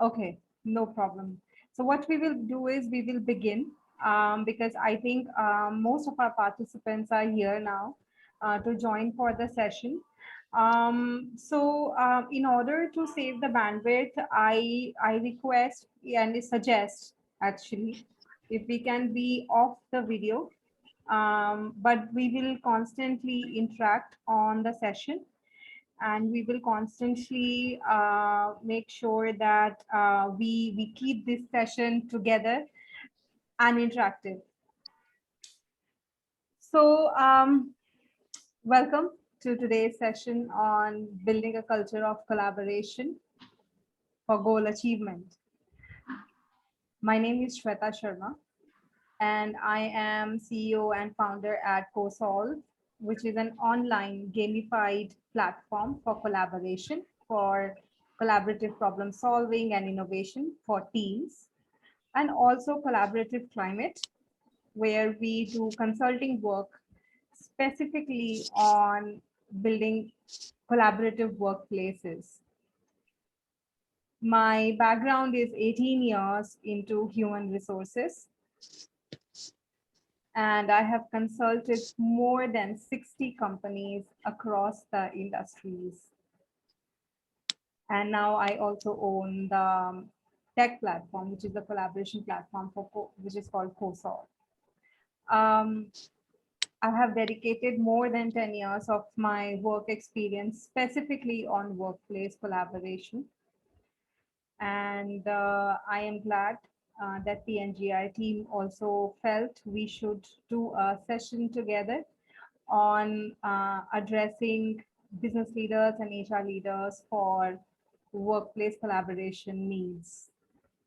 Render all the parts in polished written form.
Okay, no problem. So what we will do is we will begin because I think most of our participants are here now to join for the session. In order to save the bandwidth, I request and suggest actually if we can be off the video, but we will constantly interact on the session and we will constantly make sure that we keep this session together and interactive. So welcome to today's session on building a culture of collaboration for goal achievement. My name is Shweta Sharma and I am CEO and founder at CoSolve, which is an online gamified platform for collaboration, for collaborative problem solving and innovation for teams, and also collaborative climate, where we do consulting work specifically on building collaborative workplaces. My background is 18 years into human resources, and I have consulted more than 60 companies across the industries. And now I also own the tech platform, which is the collaboration platform which is called CoSolve. Um, I have dedicated more than 10 years of my work experience specifically on workplace collaboration. And I am glad that the NGI team also felt we should do a session together on addressing business leaders and HR leaders for workplace collaboration needs,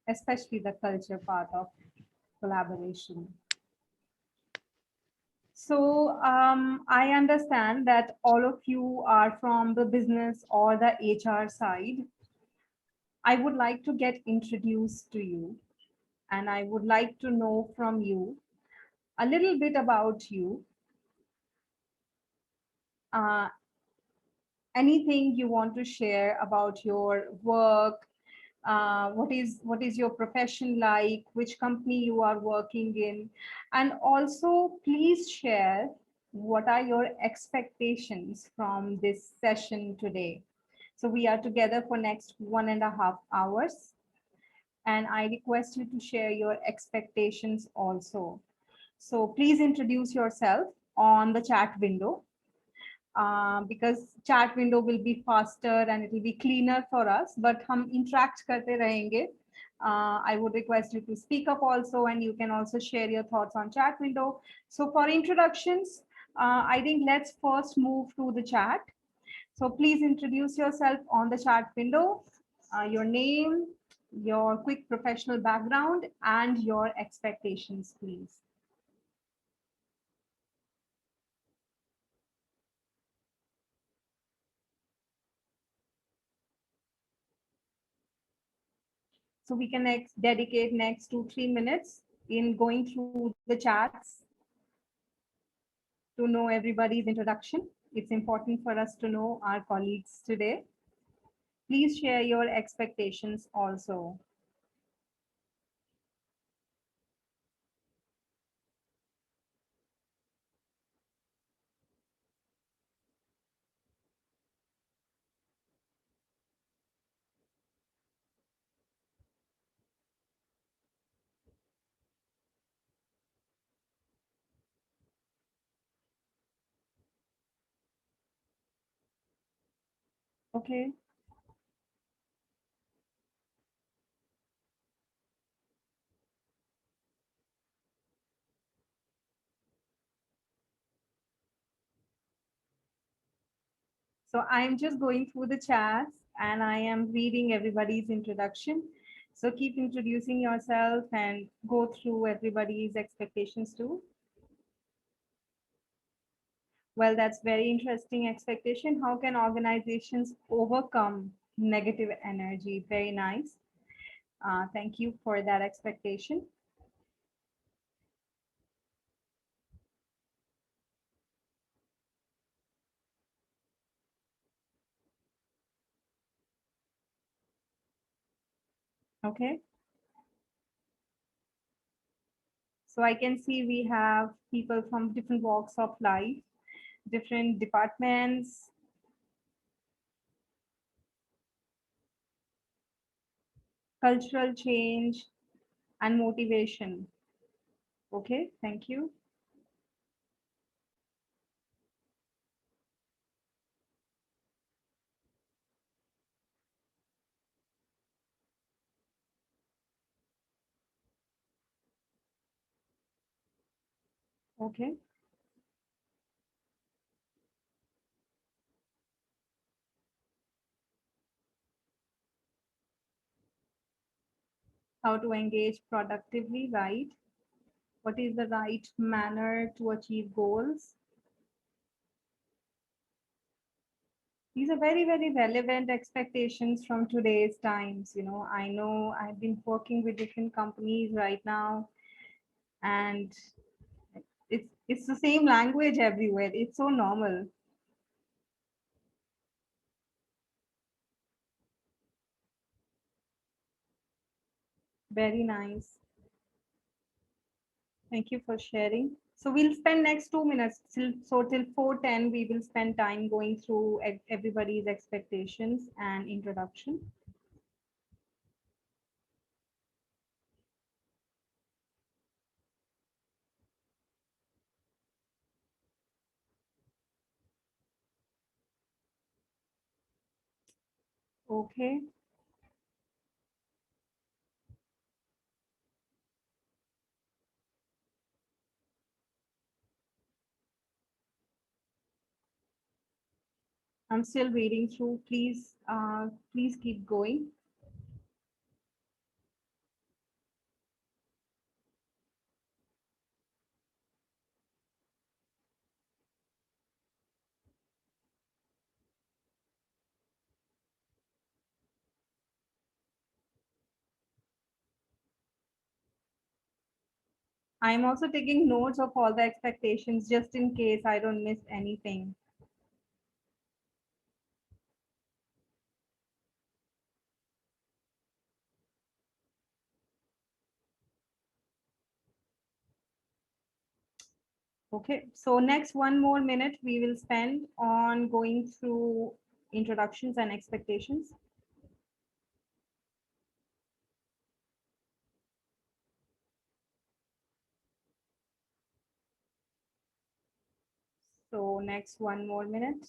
especially the culture part of collaboration. So I understand that all of you are from the business or the HR side. I would like to get introduced to you and I would like to know from you a little bit about you. Uh, Anything you want to share about your work, what is your profession like, which company you are working in, and also please share what are your expectations from this session today. So we are together for next 1.5 hours, and I request you to share your expectations also. So please introduce yourself on the chat window, because chat window will be faster and it will be cleaner for us. But hum interact karte rahenge. I would request you to speak up also, and you can also share your thoughts on chat window. So for introductions, I think let's first move to the chat. So please introduce yourself on the chat window, your name, your quick professional background, and your expectations, please. So we can dedicate next 2-3 minutes in going through the chats to know everybody's introduction. It's important for us to know our colleagues today. Please share your expectations also. Okay. So I'm just going through the chats and I am reading everybody's introduction. So keep introducing yourself and go through everybody's expectations too. Well, that's very interesting expectation. How can organizations overcome negative energy? Very nice. Thank you for that expectation. Okay. So I can see we have people from different walks of life, different departments, cultural change, and motivation. Okay, thank you. Okay, how to engage productively, right? What is the right manner to achieve goals? These are very, very relevant expectations from today's times. I know I've been working with different companies right now, and it's the same language everywhere. It's so normal. Very nice. Thank you for sharing. So we'll spend next 2 minutes till 4:10. We will spend time going through everybody's expectations and introduction. Okay. I'm still reading through. Please keep going. I'm also taking notes of all the expectations just in case I don't miss anything. Okay, so next 1 more minute we will spend on going through introductions and expectations. So next 1 more minute.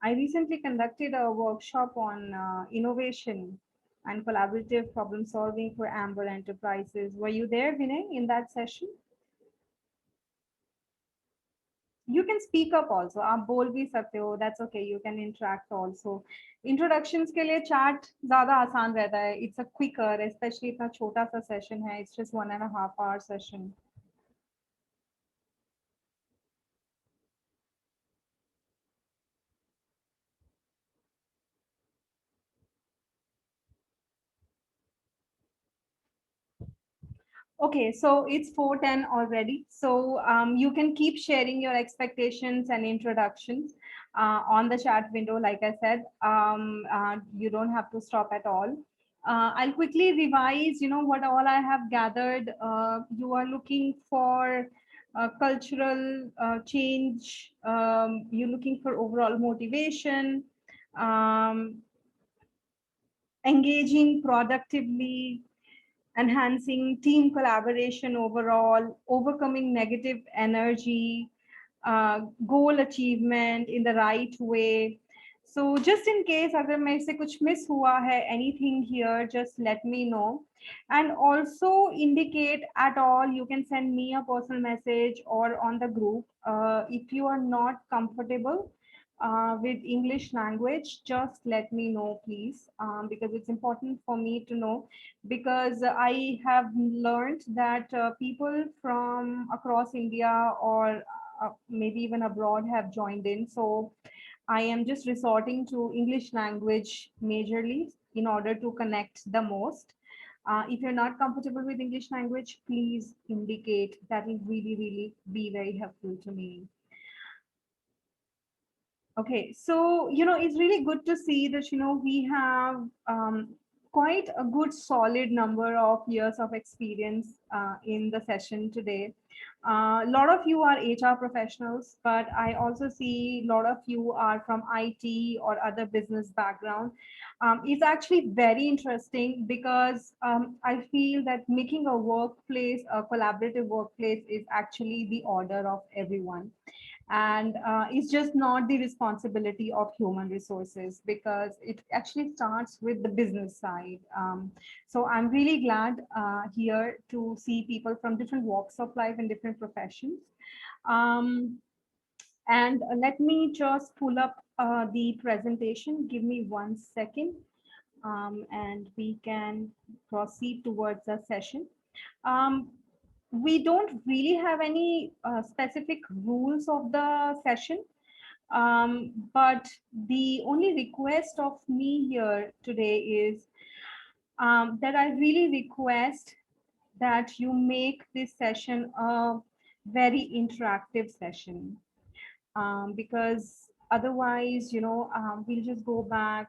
I recently conducted a workshop on innovation and collaborative problem solving for Amber Enterprises. Were you there, Vinay, in that session? You can speak up also. आप बोल भी सकते हो. That's okay. You can interact also. Introductions के लिए chat ज़्यादा आसान रहता है. It's a quicker, especially इतना छोटा सा session है. It's just 1.5 hour session. Okay, so it's 4:10 already. So you can keep sharing your expectations and introductions on the chat window. Like I said, you don't have to stop at all. I'll quickly revise, what all I have gathered. You are looking for cultural change. You're looking for overall motivation, um, engaging productively, enhancing team collaboration overall, overcoming negative energy, goal achievement in the right way. So just in case अगर मैं से कुछ miss हुआ है anything here, just let me know. And also indicate at all, you can send me a personal message or on the group. If you are not comfortable with English language, just let me know, please, because it's important for me to know. Because I have learned that people from across India or maybe even abroad have joined in. So I am just resorting to English language majorly in order to connect the most. If you're not comfortable with English language, please indicate. That will really, really be very helpful to me. Okay, so it's really good to see that we have quite a good solid number of years of experience in the session today. A lot of you are HR professionals, but I also see a lot of you are from IT or other business background. It's actually very interesting because I feel that making a workplace, a collaborative workplace, is actually the order of everyone, and it's just not the responsibility of human resources, because it actually starts with the business side. So I'm really glad here to see people from different walks of life and different professions. um, and let me just pull up the presentation. Give me 1 second, and we can proceed towards the session. um, we don't really have any specific rules of the session, but the only request of me here today is that I really request that you make this session a very interactive session, because otherwise, we'll just go back,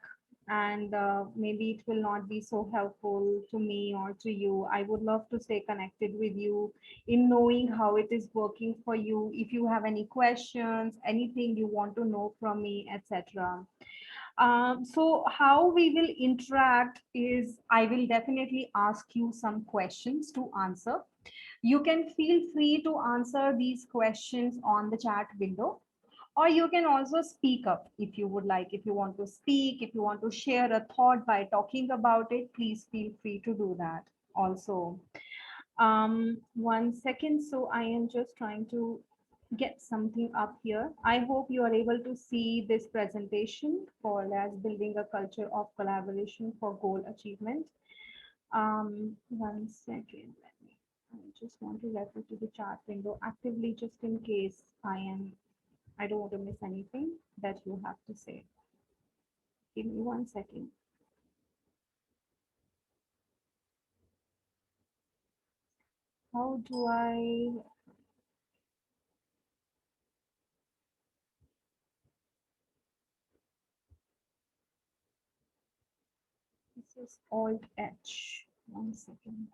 and maybe it will not be so helpful to me or to you. I would love to stay connected with you in knowing how it is working for you. If you have any questions, anything you want to know from me, etc. So how we will interact is I will definitely ask you some questions to answer. You can feel free to answer these questions on the chat window, or you can also speak up if you would like. If you want to speak, if you want to share a thought by talking about it, please feel free to do that also. 1 second. So I am just trying to get something up here. I hope you are able to see this presentation for as building a culture of collaboration for goal achievement. 1 second. I just want to refer to the chat window actively, just in case I don't want to miss anything that you have to say. Give me 1 second. How do I? This is Alt H. 1 second.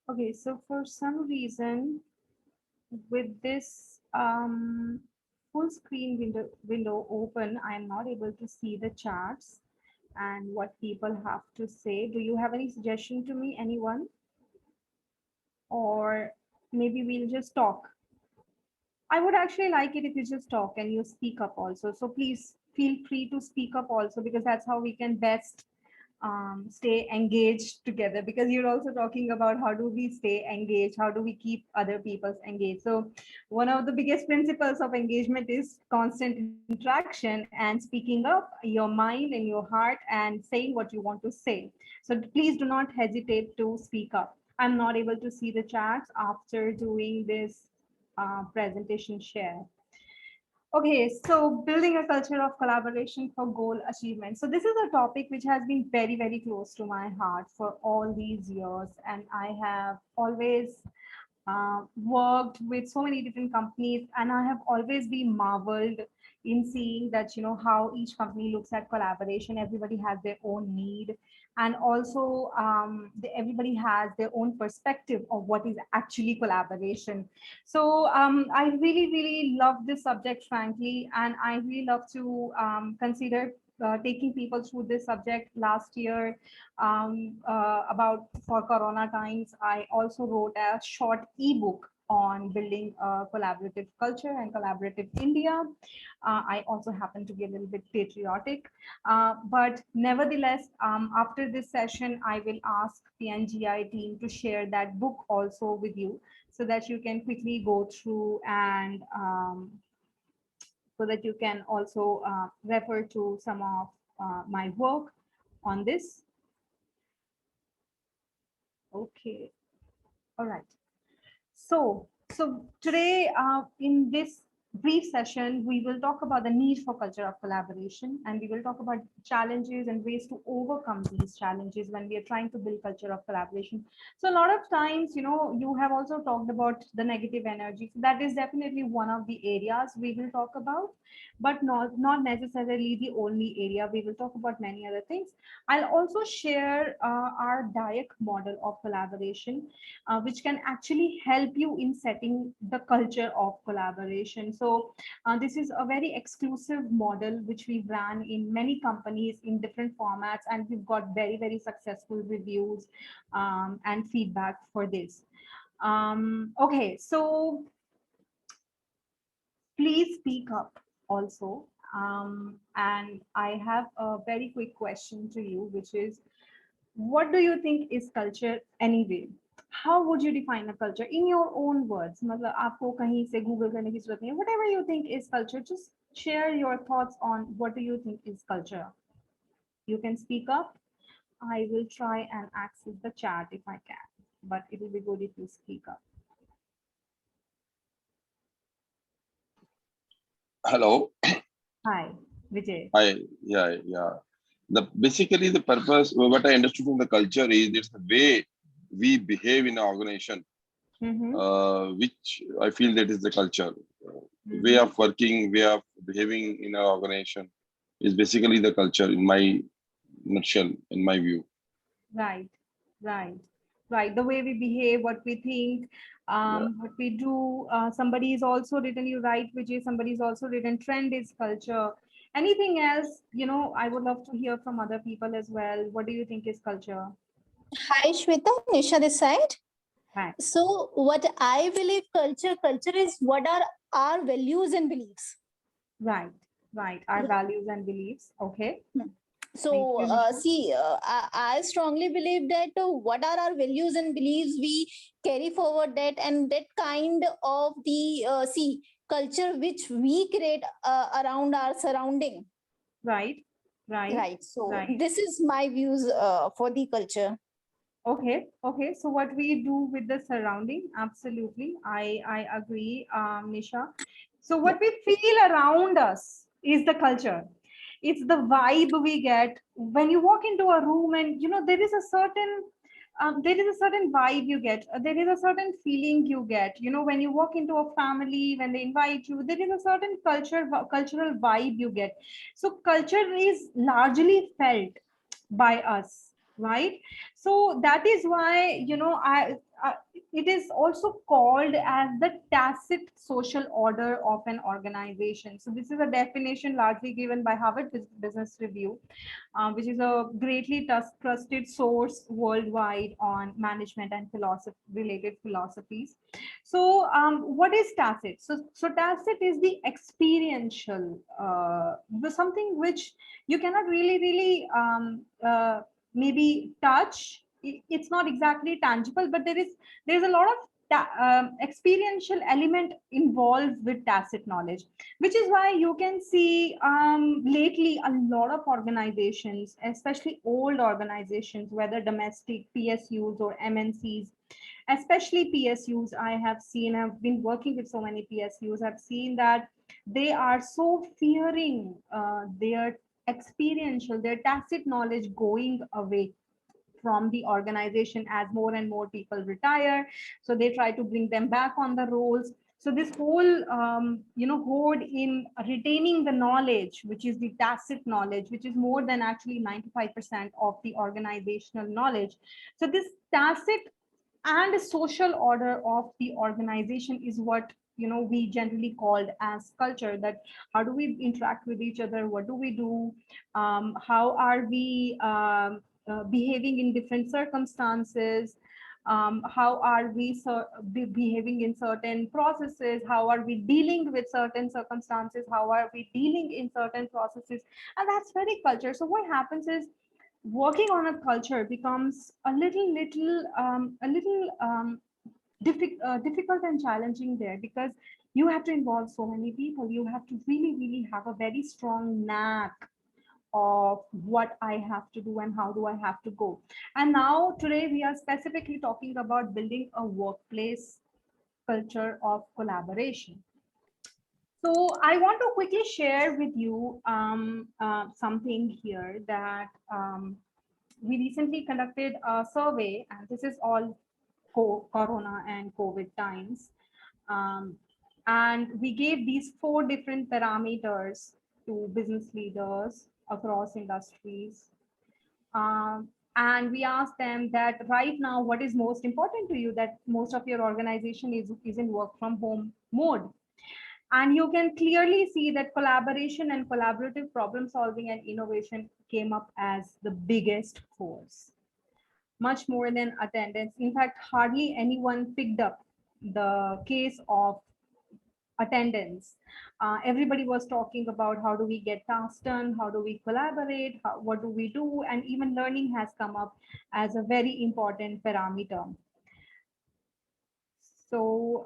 Okay, so for some reason, with this full screen window open, I am not able to see the charts and what people have to say. Do you have any suggestion to me, anyone? Or maybe we'll just talk. I would actually like it if you just talk and you speak up also. So please feel free to speak up also, because that's how we can best stay engaged together. Because you're also talking about how do we stay engaged, how do we keep other people engaged. So one of the biggest principles of engagement is constant interaction and speaking up your mind and your heart and saying what you want to say. So please do not hesitate to speak up. I'm not able to see the chats after doing this presentation share. Okay, so building a culture of collaboration for goal achievement. So this is a topic which has been very, very close to my heart for all these years, and I have always worked with so many different companies, and I have always been marveled in seeing that how each company looks at collaboration. Everybody has their own need, and also everybody has their own perspective of what is actually collaboration. So I really, really love this subject, frankly, and I really love to consider taking people through this subject. Last year, about for Corona times, I also wrote a short ebook on building a collaborative culture and collaborative India. I also happen to be a little bit patriotic, but nevertheless, after this session, I will ask the NGI team to share that book also with you, so that you can quickly go through, and so that you can also refer to some of my work on this? Okay, all right. So today, in this brief session, we will talk about the need for culture of collaboration, and we will talk about challenges and ways to overcome these challenges when we are trying to build culture of collaboration. So a lot of times, you have also talked about the negative energy. So that is definitely one of the areas we will talk about, but not necessarily the only area. We will talk about many other things. I'll also share our DIAC model of collaboration, which can actually help you in setting the culture of collaboration. So this is a very exclusive model which we've ran in many companies in different formats, and we've got very, very successful reviews and feedback for this. Okay, so please speak up also. And I have a very quick question to you, which is, what do you think is culture anyway? How would you define a culture in your own words? मतलब आपको कहीं से Google करने की जरूरत नहीं है. Whatever you think is culture, just share your thoughts on what do you think is culture. You can speak up. I will try and access the chat if I can, but it will be good if you speak up. Hello. Hi, Vijay. Hi. Yeah. Basically the purpose, what I understood from the culture is it's the way we behave in an organization, which I feel that is the culture. Way of working, way of behaving in an organization is basically the culture in my nutshell, in my view. Right. The way we behave, what we think, what we do. Somebody is also written, you right, Vijay, somebody is also written, trend is culture. Anything else, I would love to hear from other people as well. What do you think is culture? Hi, Shweta, Nisha this side. Hi. So what I believe culture is what are our values and beliefs. Right. Our values and beliefs. Okay. So I strongly believe that what are our values and beliefs, we carry forward that, and that kind of the culture which we create around our surrounding. Right. So this is my views for the culture. Okay. So what we do with the surrounding, absolutely. I agree, Nisha. So what we feel around us is the culture. It's the vibe we get when you walk into a room, and there is a certain vibe you get. There is a certain feeling you get. When you walk into a family, when they invite you, there is a certain cultural vibe you get. So culture is largely felt by us, right? So that is why it is also called as the tacit social order of an organization. So this is a definition largely given by Harvard Business Review, which is a greatly trusted source worldwide on management and related philosophies. So what is tacit? So tacit is the experiential, something which you cannot really maybe touch. It's not exactly tangible, but there's a lot of experiential element involved with tacit knowledge, which is why you can see lately a lot of organizations, especially old organizations, whether domestic PSUs or MNCs, especially PSUs. I've been working with so many PSUs. I've seen that they are so fearing their their tacit knowledge going away from the organization as more and more people retire. So they try to bring them back on the rolls. So this whole hoard in retaining the knowledge, which is the tacit knowledge, which is more than actually 95% of the organizational knowledge. So this tacit and social order of the organization is what we generally called as culture. That how do we interact with each other, what do we do, how are we behaving in different circumstances, how are we behaving in certain processes, how are we dealing with certain circumstances, how are we dealing in certain processes. And that's very culture. So what happens is working on a culture becomes a little difficult and challenging there, because you have to involve so many people. You have to really have a very strong knack of what I have to do and how do I have to go. And now today we are specifically talking about building a workplace culture of collaboration. So I want to quickly share with you something here that we recently conducted a survey, and this is all Corona and COVID times. Um, and we gave these 4 different parameters to business leaders across industries. And we asked them that right now, what is most important to you, that most of your organization is in work from home mode. And you can clearly see that collaboration and collaborative problem solving and innovation came up as the biggest force, much more than attendance. In fact, hardly anyone picked up the case of attendance. Everybody was talking about how do we get tasks done, how do we collaborate, what do we do, and even learning has come up as a very important parameter. So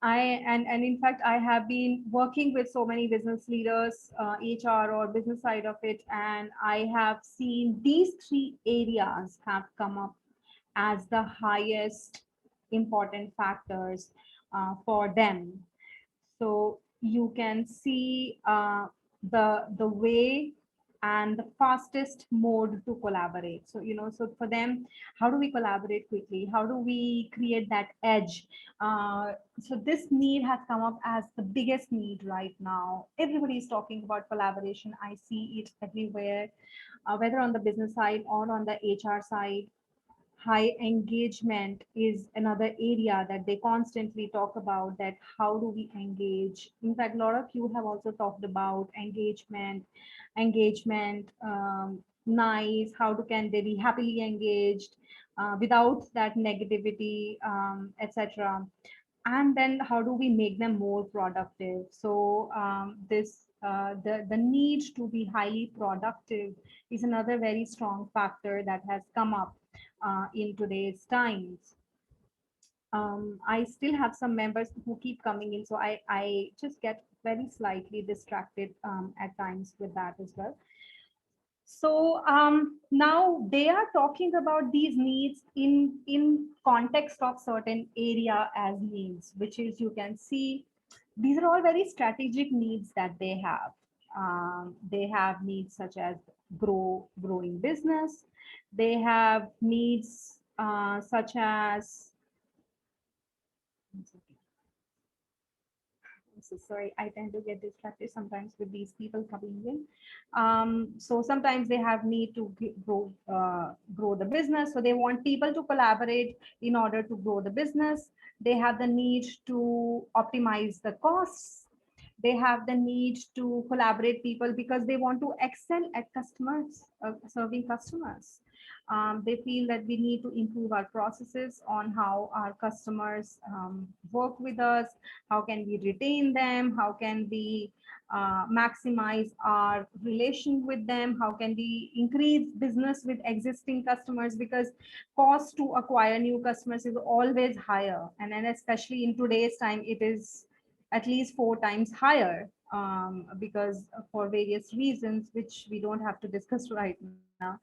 and in fact, I have been working with so many business leaders, HR or business side of it, and I have seen these 3 areas have come up as the highest important factors for them. So you can see the way and the fastest mode to collaborate. So, so for them, how do we collaborate quickly? How do we create that edge? So this need has come up as the biggest need right now. Everybody is talking about collaboration. I see it everywhere, whether on the business side or on the HR side. High engagement is another area that they constantly talk about, that how do we engage. In fact, a lot of you have also talked about engagement, nice, how can they be happily engaged without that negativity, etc. And then how do we make them more productive. So the need to be highly productive is another very strong factor that has come up in today's times. I still have some members who keep coming in, so I just get very slightly distracted at times with that as well. So now they are talking about these needs in context of certain area as needs, which is, you can see these are all very strategic needs that they have. They have needs such as growing business. They have needs such as, so sorry, I tend to get distracted sometimes with these people coming in. So sometimes they have need to grow the business. So they want people to collaborate in order to grow the business. They have the need to optimize the costs. They have the need to collaborate people because they want to excel at customers, serving customers. They feel that we need to improve our processes on how our customers work with us, how can we retain them, how can we maximize our relation with them, how can we increase business with existing customers, because cost to acquire new customers is always higher, and then especially in today's time it is at least 4 times higher, because for various reasons which we don't have to discuss right now.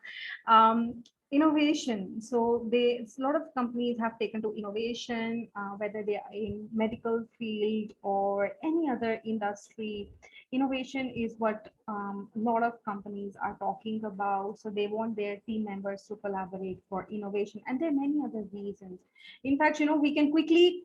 Innovation. So a lot of companies have taken to innovation, whether they are in medical field or any other industry. Innovation is what a lot of companies are talking about. So they want their team members to collaborate for innovation, and there are many other reasons. In fact, we can quickly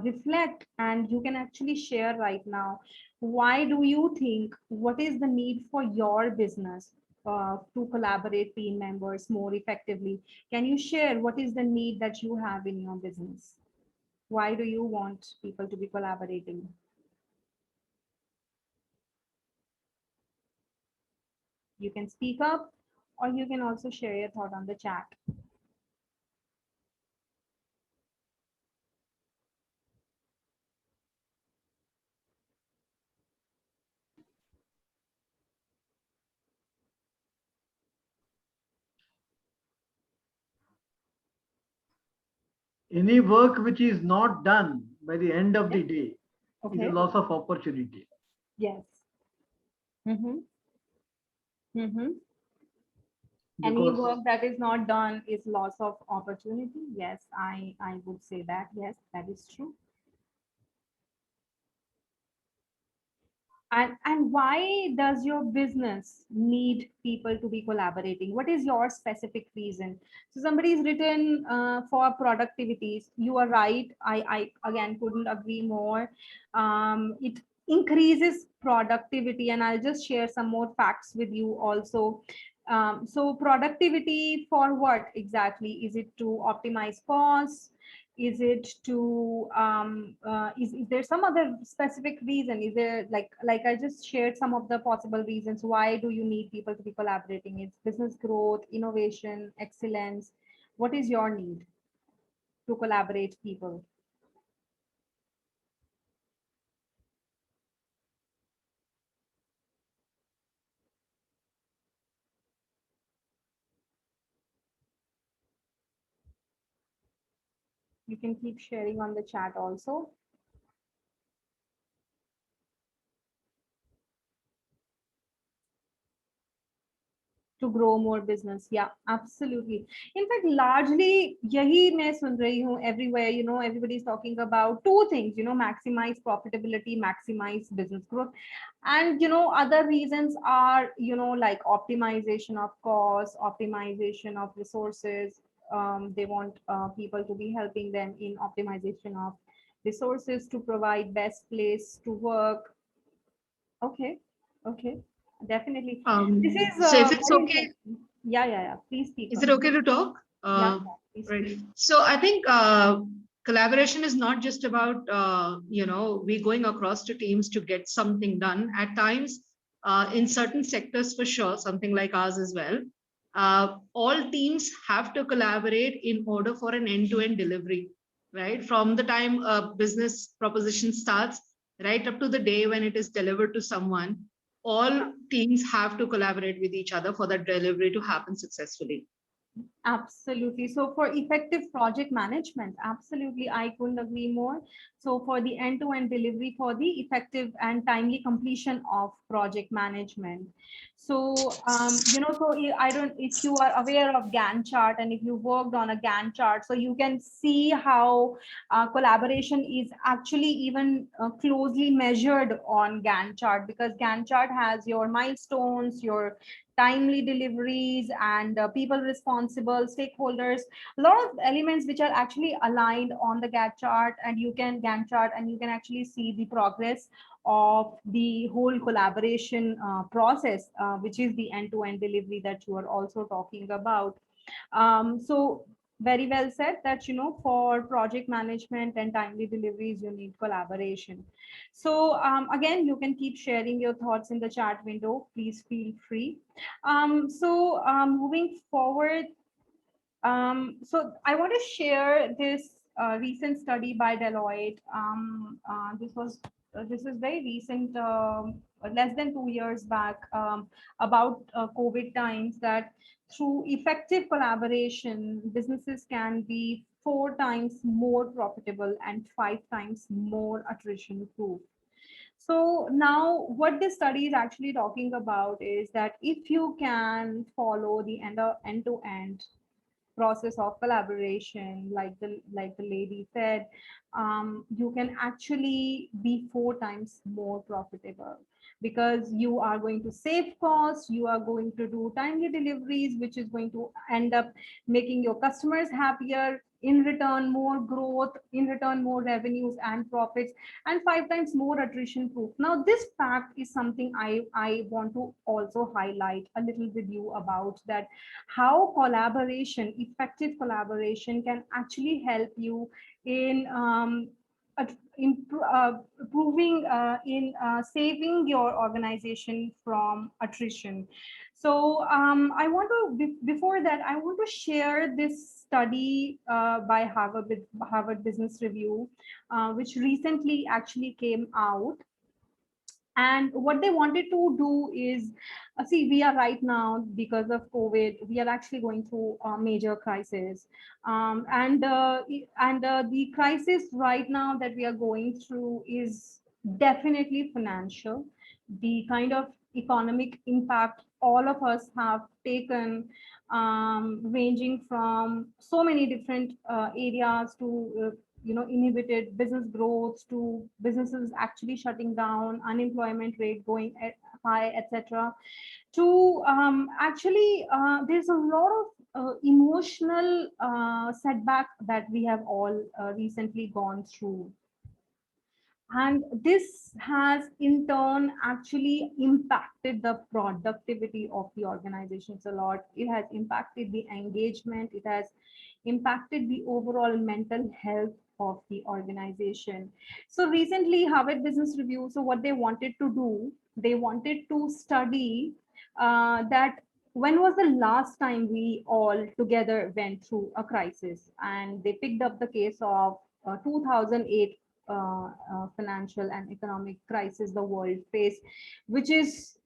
reflect, and you can actually share right now, why do you think, what is the need for your business to collaborate team members more effectively? Can you share what is the need that you have in your business? Why do you want people to be collaborating? You can speak up, or you can also share your thought on the chat. Any work which is not done by the end of the day is a Okay. loss of opportunity. Yes. Mm-hmm. Mm-hmm. Any because work that is not done is loss of opportunity. Yes, I would say that. Yes, that is true. And why does your business need people to be collaborating? What is your specific reason? So somebody is written for productivities. You are right. I again couldn't agree more. It increases productivity, and I'll just share some more facts with you also. So productivity for what exactly? Is it to optimize costs? Is it to is there some other specific reason? Is there like I just shared some of the possible reasons why do you need people to be collaborating? It's business growth, innovation, excellence. What is your need to collaborate people? You can keep sharing on the chat also. To grow more business. Yeah, absolutely. In fact, largely yahi main sun rahi hu everywhere. Everybody is talking about two things, maximize profitability, maximize business growth. And other reasons are, like optimization of costs, optimization of resources. They want people to be helping them in optimization of resources to provide best place to work. Okay, okay, definitely. This is So if it's very okay, interesting. Yeah, yeah, yeah. Please speak is up. it okay to talk? Yeah, yeah, please Right. speak. So I think collaboration is not just about we going across to teams to get something done. At times, in certain sectors, for sure, something like ours as well. All teams have to collaborate in order for an end-to-end delivery, right? From the time a business proposition starts, right up to the day when it is delivered to someone, all teams have to collaborate with each other for that delivery to happen successfully. Absolutely. So for effective project management, absolutely, I couldn't agree more. So for the end-to-end delivery, for the effective and timely completion of project management. So, I don't, if you are aware of Gantt chart and if you worked on a Gantt chart, so you can see how collaboration is actually even closely measured on Gantt chart, because Gantt chart has your milestones, your timely deliveries, and people responsible stakeholders, a lot of elements which are actually aligned on the Gantt chart, and you can actually see the progress of the whole collaboration process, which is the end-to-end delivery that you are also talking about. So very well said that, for project management and timely deliveries, you need collaboration. So again, you can keep sharing your thoughts in the chat window. Please feel free. Moving forward, so I want to share this recent study by Deloitte. This is very recent, less than 2 years back, about COVID times, that through effective collaboration, businesses can be 4 times more profitable and 5 times more attrition proof. So now what this study is actually talking about is that if you can follow the end-to-end process of collaboration, like the lady said, you can actually be 4 times more profitable, because you are going to save costs, you are going to do timely deliveries, which is going to end up making your customers happier, in return more growth, in return more revenues and profits, and 5 times more attrition proof. Now this fact is something I want to also highlight a little with you about, that how effective collaboration can actually help you in improving in saving your organization from attrition. So I want to, before that, I want to share this study by Harvard Business Review, which recently actually came out. And what they wanted to do is, see, we are right now, because of COVID, we are actually going through a major crisis. And the crisis right now that we are going through is definitely financial. The kind of economic impact all of us have taken, ranging from so many different areas to inhibited business growth, to businesses actually shutting down, unemployment rate going high, etc. To actually there's a lot of emotional setback that we have all recently gone through. And this has in turn actually impacted the productivity of the organizations a lot. It has impacted the engagement. It has impacted the overall mental health of the organization. So recently, Harvard Business Review, so what they wanted to do, they wanted to study that when was the last time we all together went through a crisis. And they picked up the case of 2008 financial and economic crisis the world faced, which is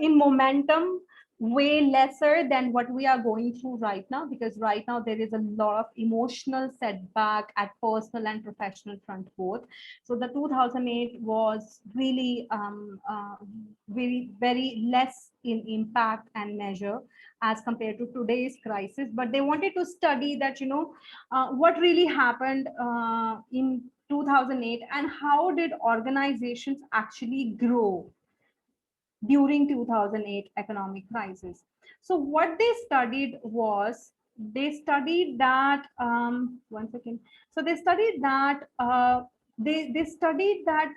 in momentum way lesser than what we are going through right now, because right now there is a lot of emotional setback at personal and professional front both. So the 2008 was really very, very less in impact and measure as compared to today's crisis. But they wanted to study that, what really happened in 2008 and how did organizations actually grow during 2008 economic crisis. So what they studied was, they studied that one second. So they studied that they studied that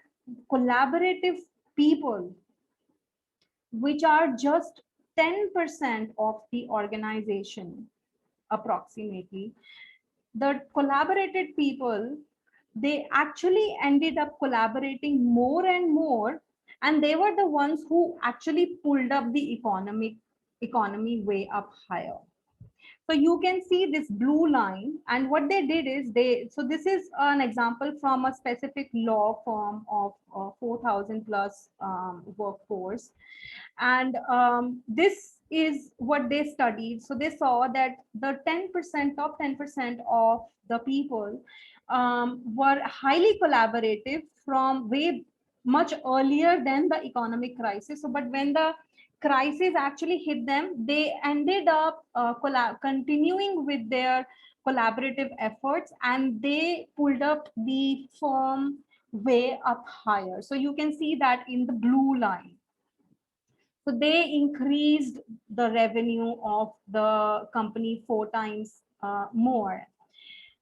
collaborative people, which are just 10% of the organization approximately, the collaborated people, they actually ended up collaborating more and more, and they were the ones who actually pulled up the economy way up higher. So you can see this blue line, and what they did is so this is an example from a specific law firm of 4,000 plus workforce. And this is what they studied. So they saw that the 10%, top 10% of the people were highly collaborative from way much earlier than the economic crisis. So, but when the crisis actually hit them, they ended up continuing with their collaborative efforts, and they pulled up the firm way up higher. So you can see that in the blue line. So they increased the revenue of the company 4 times more.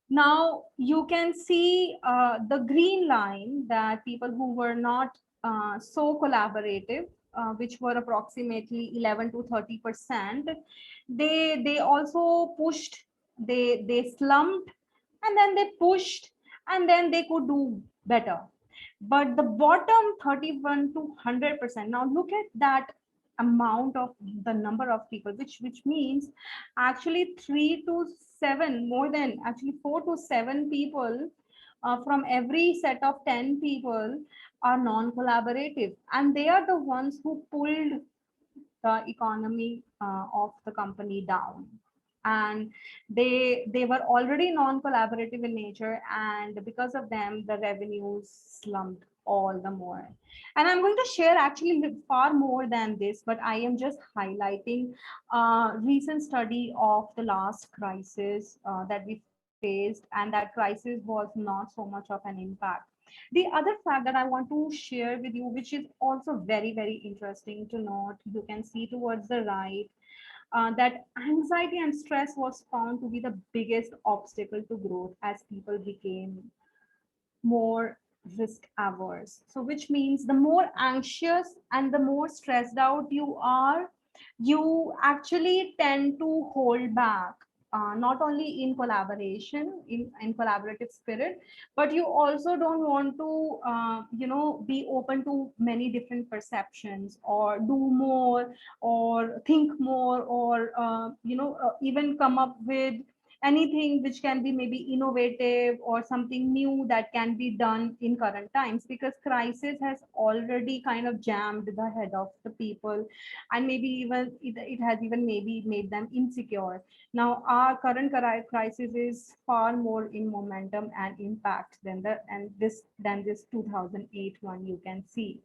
Now you can see the green line, that people who were not so collaborative, which were approximately 11 to 30%, they also pushed, they slumped, and then they pushed, and then they could do better. But the bottom 31 to 100%, now look at that amount of the number of people, which means actually 3 to 7, more than actually 4 to 7 people from every set of 10 people are non-collaborative, and they are the ones who pulled the economy of the company down. And they were already non-collaborative in nature, and because of them the revenues slumped all the more. And I'm going to share actually far more than this, but I am just highlighting recent study of the last crisis that we faced, and that crisis was not so much of an impact. The other fact that I want to share with you, which is also very, very interesting to note, you can see towards the right, that anxiety and stress was found to be the biggest obstacle to growth as people became more risk averse. So which means the more anxious and the more stressed out you are, you actually tend to hold back, not only in collaboration, in collaborative spirit, but you also don't want to be open to many different perceptions, or do more, or think more, or even come up with anything which can be maybe innovative or something new that can be done in current times, because crisis has already kind of jammed the head of the people, and maybe even it has even maybe made them insecure. Now our current crisis is far more in momentum and impact than this 2008 one, you can see.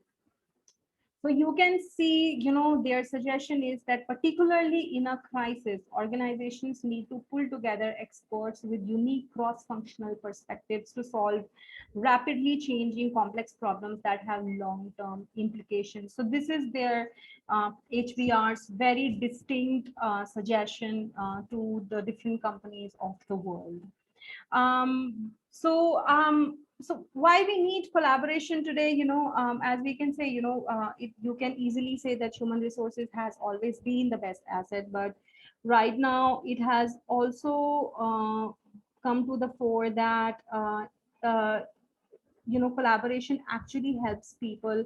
So you can see, their suggestion is that particularly in a crisis, organizations need to pull together experts with unique cross-functional perspectives to solve rapidly changing complex problems that have long-term implications. So this is their HBR's very distinct suggestion to the different companies of the world. So why we need collaboration today, as we can say, you can easily say that human resources has always been the best asset, but right now it has also come to the fore that uh, collaboration actually helps people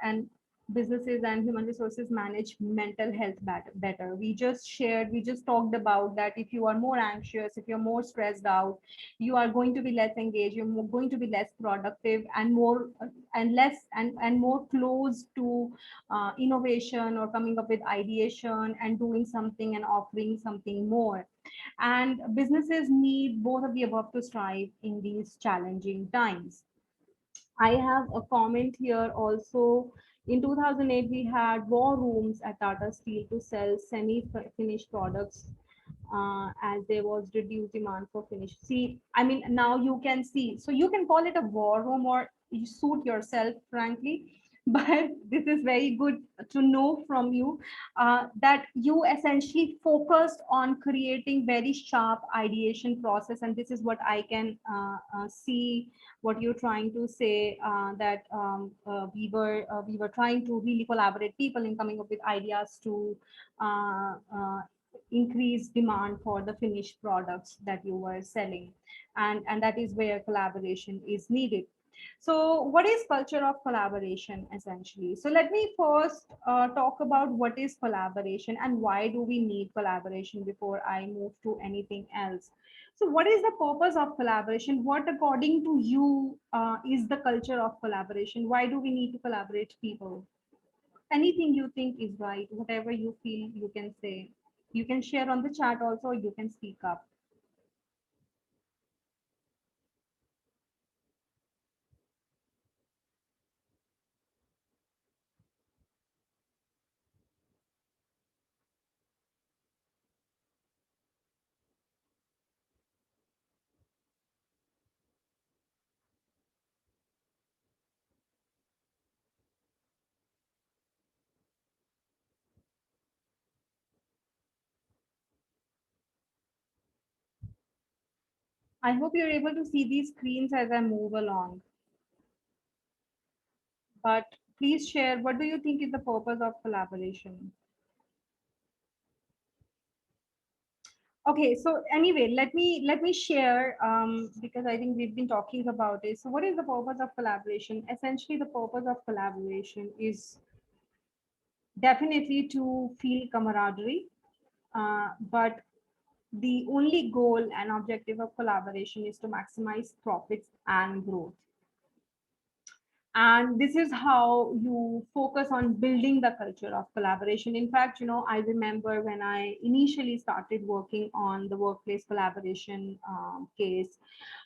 and businesses and human resources manage mental health better. We just talked about that if you are more anxious, if you're more stressed out, you are going to be less engaged, going to be less productive and more and less and more close to innovation or coming up with ideation and doing something and offering something more. And businesses need both of the above to strive in these challenging times. I have a comment here also. In 2008, we had war rooms at Tata Steel to sell semi-finished products as there was reduced demand for finished. See, I mean, now you can see, so you can call it a war room or you suit yourself, frankly. But this is very good to know from you that you essentially focused on creating very sharp ideation process. And this is what I can see what you're trying to say, that we were trying to really collaborate people in coming up with ideas to increase demand for the finished products that you were selling, and that is where collaboration is needed. So what is culture of collaboration essentially? So let me first talk about what is collaboration and why do we need collaboration before I move to anything else. So what is the purpose of collaboration? What according to you is the culture of collaboration? Why do we need to collaborate people? Anything you think is right, whatever you feel, you can say. You can share on the chat also, you can speak up. I hope you're able to see these screens as I move along. But please share, what do you think is the purpose of collaboration? Okay, so anyway, let me share because I think we've been talking about it. So what is the purpose of collaboration? Essentially, the purpose of collaboration is definitely to feel camaraderie, but the only goal and objective of collaboration is to maximize profits and growth. And this is how you focus on building the culture of collaboration. In fact, I remember when I initially started working on the workplace collaboration case,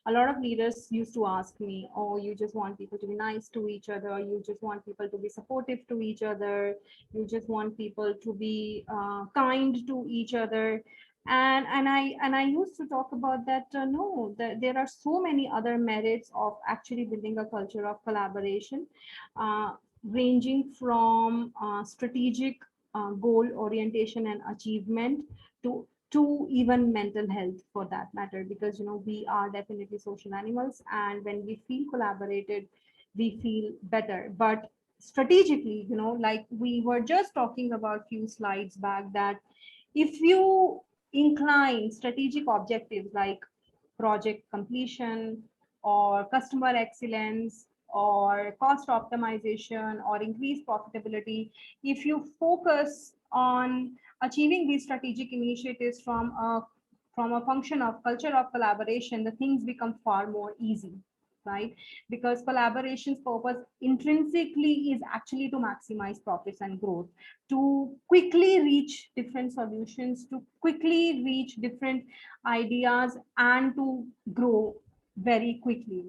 a lot of leaders used to ask me, oh, you just want people to be nice to each other, you just want people to be supportive to each other, you just want people to be kind to each other. And I used to talk about that. No, there are so many other merits of actually building a culture of collaboration, uh, ranging from strategic goal orientation and achievement to even mental health for that matter, because we are definitely social animals, and when we feel collaborated, we feel better. But strategically, like we were just talking about few slides back, that if you incline strategic objectives like project completion or customer excellence or cost optimization or increased profitability, if you focus on achieving these strategic initiatives from a function of culture of collaboration, the things become far more easy, right? Because collaboration's purpose intrinsically is actually to maximize profits and growth, to quickly reach different solutions, to quickly reach different ideas, and to grow very quickly.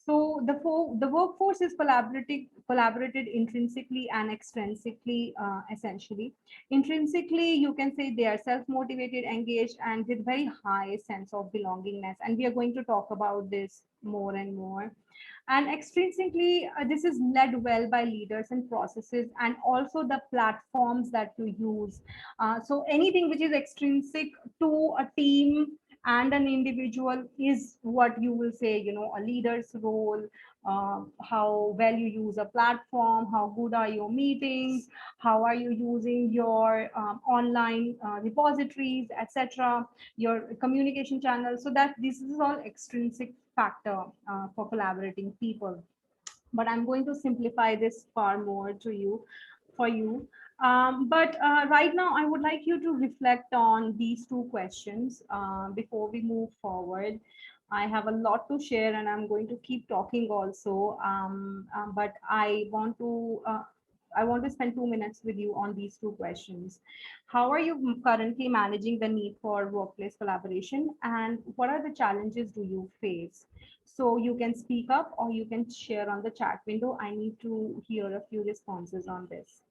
So the workforce is collaborated intrinsically and extrinsically, essentially. Intrinsically, you can say they are self-motivated, engaged, and with very high sense of belongingness. And we are going to talk about this more and more. And extrinsically, this is led well by leaders and processes, and also the platforms that you use. So anything which is extrinsic to a team and an individual is what you will say, a leader's role. How well you use a platform, how good are your meetings, how are you using your online repositories, etc., your communication channels. So that this is all extrinsic factor for collaborating people. But I'm going to simplify this far more to you, for you. But right now, I would like you to reflect on these two questions before we move forward. I have a lot to share, and I'm going to keep talking also. But I want to spend 2 minutes with you on these two questions. How are you currently managing the need for workplace collaboration, and what are the challenges do you face? So you can speak up or you can share on the chat window. I need to hear a few responses on this.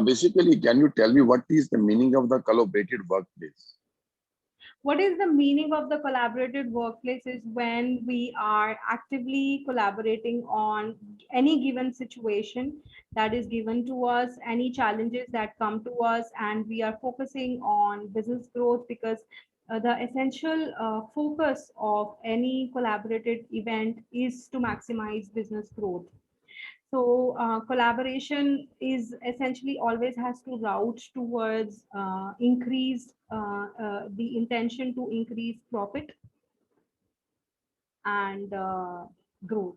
Basically, can you tell me what is the meaning of the collaborated workplace? What is the meaning of the collaborative workplace is when we are actively collaborating on any given situation that is given to us, any challenges that come to us, and we are focusing on business growth, because the essential focus of any collaborative event is to maximize business growth. So collaboration is essentially always has to route towards the intention to increase profit and growth.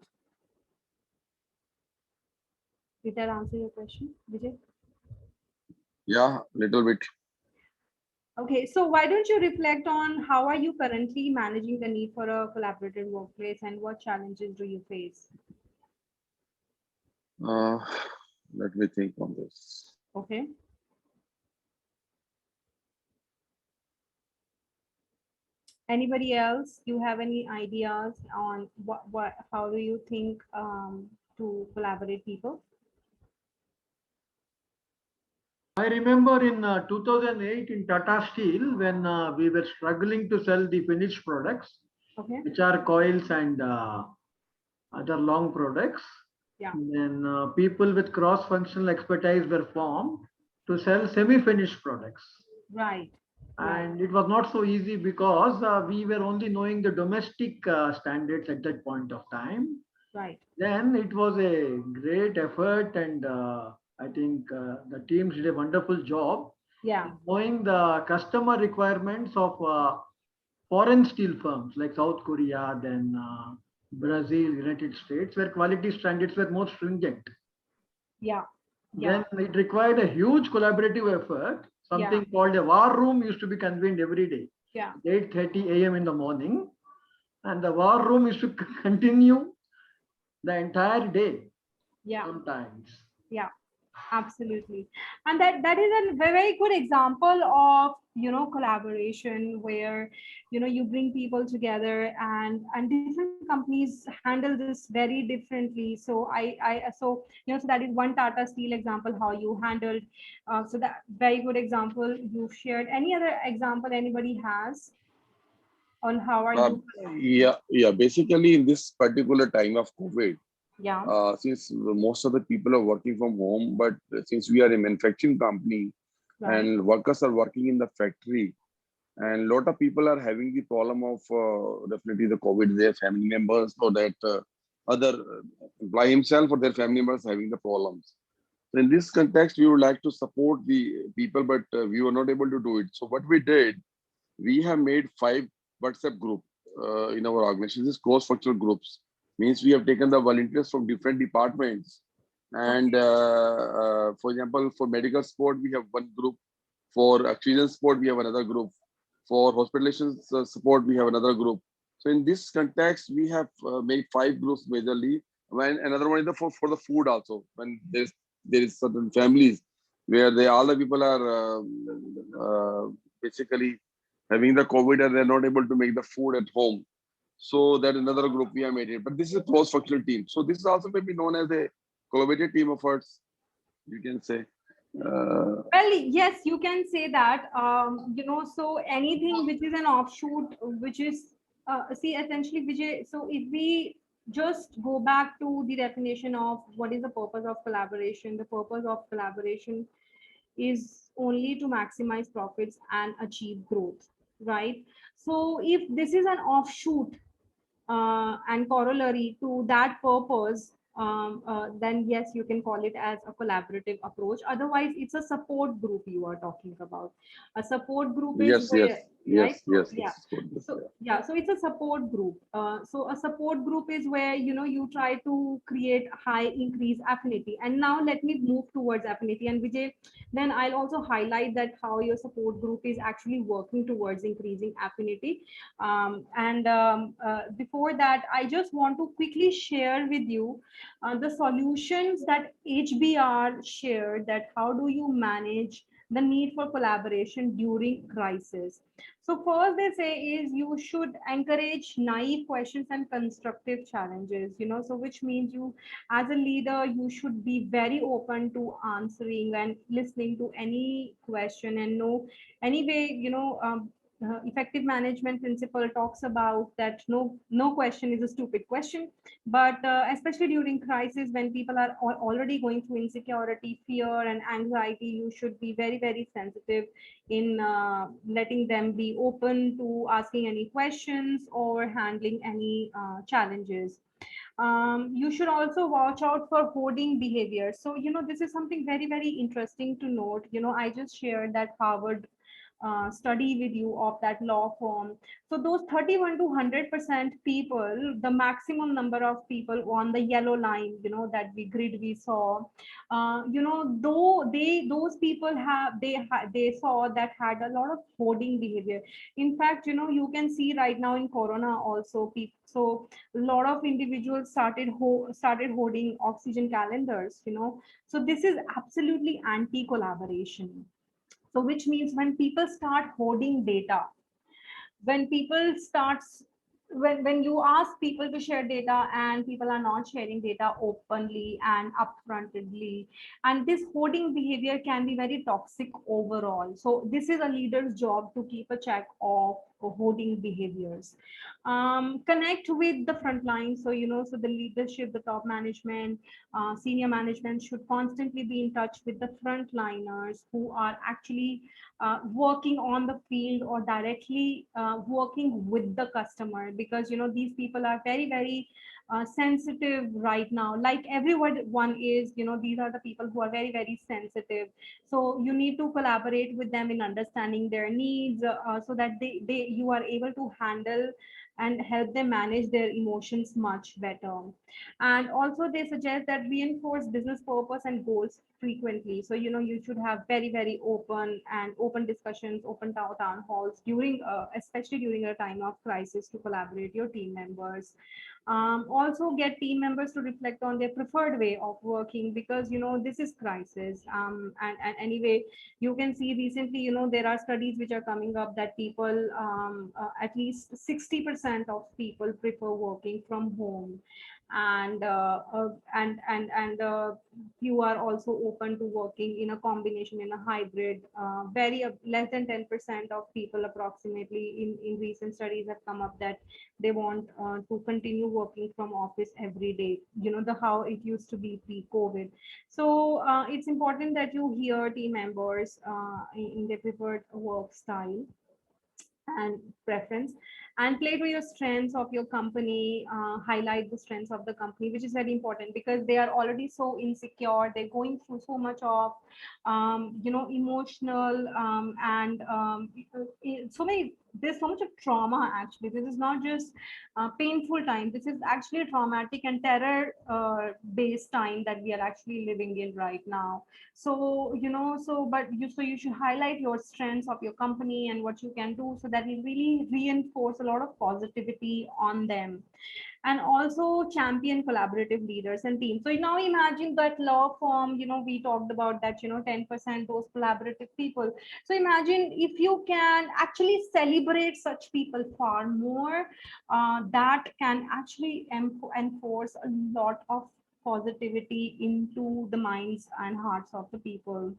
Did that answer your question, Vijay? Yeah, little bit. Okay, so why don't you reflect on how are you currently managing the need for a collaborative workplace, and what challenges do you face? Uh, Let me think on this. Okay. Anybody else? You have any ideas on how do you think to collaborate people? I remember in 2008 in Tata Steel, when we were struggling to sell the finished products, Okay. which are coils and other long products. Yeah. Then people with cross-functional expertise were formed to sell semi-finished products. Right. And it was not so easy because we were only knowing the domestic standards at that point of time. Right. Then it was a great effort, and I think the teams did a wonderful job. Yeah. Knowing the customer requirements of foreign steel firms like South Korea, then Brazil, United States, where quality standards were more stringent. Yeah. Yeah. Then it required a huge collaborative effort. Something called a war room used to be convened every day. Yeah. 8:30 a.m. in the morning. And the war room used to continue the entire day. Yeah. Sometimes. Yeah. Absolutely. And that is a very good example of collaboration, where you bring people together, and different companies handle this very differently. So so that is one Tata Steel example how you handled. So that very good example you've shared. Any other example anybody has on how are you? Yeah. Basically, in this particular time of COVID, Yeah. since most of the people are working from home, but since we are a manufacturing company Right. and workers are working in the factory, and a lot of people are having the problem of definitely the COVID, their family members, or that other employee himself or their family members having the problems. So in this context, we would like to support the people, but we were not able to do it. So what we did, we have made 5 WhatsApp group in our organization. This cross-functional groups means we have taken the volunteers from different departments. And for example, for medical support, we have one group. For oxygen support, we have another group. For hospitalization support, we have another group. So in this context, we have made 5 groups majorly. When another one is for the food also. When there is certain families where all the people are basically having the COVID and they're not able to make the food at home. So that another group we have made it. But this is a cross-functional team. So this is also maybe known as a collaborative team efforts, you can say. Well, yes, you can say that. So anything which is an offshoot, which is, see, essentially, Vijay, so if we just go back to the definition of what is the purpose of collaboration, the purpose of collaboration is only to maximize profits and achieve growth, right? So if this is an offshoot and corollary to that purpose, then yes, you can call it as a collaborative approach. Otherwise, it's a support group you are talking about. A support group is Yes, where, right? yes, So, yes, yeah. this is good. Yes, So yeah. yeah, so it's a support group. So a support group is where you try to create high increase affinity. And now let me move towards affinity. And Vijay, then I'll also highlight that how your support group is actually working towards increasing affinity. Before that, I just want to quickly share with you the solutions that HBR shared, that how do you manage the need for collaboration during crisis. So first they say is you should encourage naive questions and constructive challenges, so which means you as a leader, you should be very open to answering and listening to any question and know anyway, effective management principle talks about that no question is a stupid question, but especially during crisis when people are already going through insecurity, fear and anxiety, you should be very very sensitive in letting them be open to asking any questions or handling any challenges. You should also watch out for hoarding behavior. So this is something very very interesting to note. I just shared that Harvard study with you of that law firm. So those 31 to 100% people, the maximum number of people on the yellow line, that we grid we saw, though those people they saw that had a lot of hoarding behavior. In fact, you can see right now in Corona also, so a lot of individuals started hoarding oxygen calendars. So this is absolutely anti-collaboration. So which means when people start hoarding data, when people starts when you ask people to share data and people are not sharing data openly and upfrontedly, and this hoarding behavior can be very toxic overall. So this is a leader's job to keep a check of hoarding behaviors. Connect with the front line. So so the leadership, the top management, senior management should constantly be in touch with the frontliners who are actually working on the field or directly working with the customer, because these people are very very sensitive right now, like everyone is. These are the people who are very very sensitive. So you need to collaborate with them in understanding their needs, so that you are able to handle and help them manage their emotions much better. And also they suggest that reinforce business purpose and goals frequently. So you should have very very open discussions, open town halls during especially during a time of crisis, to collaborate your team members. Also get team members to reflect on their preferred way of working, because this is crisis. And anyway, you can see recently, there are studies which are coming up that people, at least 60% of people prefer working from home. And you are also open to working in a combination, in a hybrid. Very less than 10% of people approximately in recent studies have come up that they want to continue working from office every day, the how it used to be pre-COVID. So it's important that you hear team members in their preferred work style and preference, and play to your strengths of your company. Highlight the strengths of the company, which is very important, because they are already so insecure, they're going through so much of emotional and so many, there's so much of trauma. Actually, this is not just painful time, this is actually a traumatic and terror based time that we are actually living in right now. So you should highlight your strengths of your company and what you can do, so that it really reinforce a lot of positivity on them, and also champion collaborative leaders and teams. So now imagine that law firm, we talked about that, 10% those collaborative people. So imagine if you can actually celebrate such people far more, that can actually enforce a lot of positivity into the minds and hearts of the people.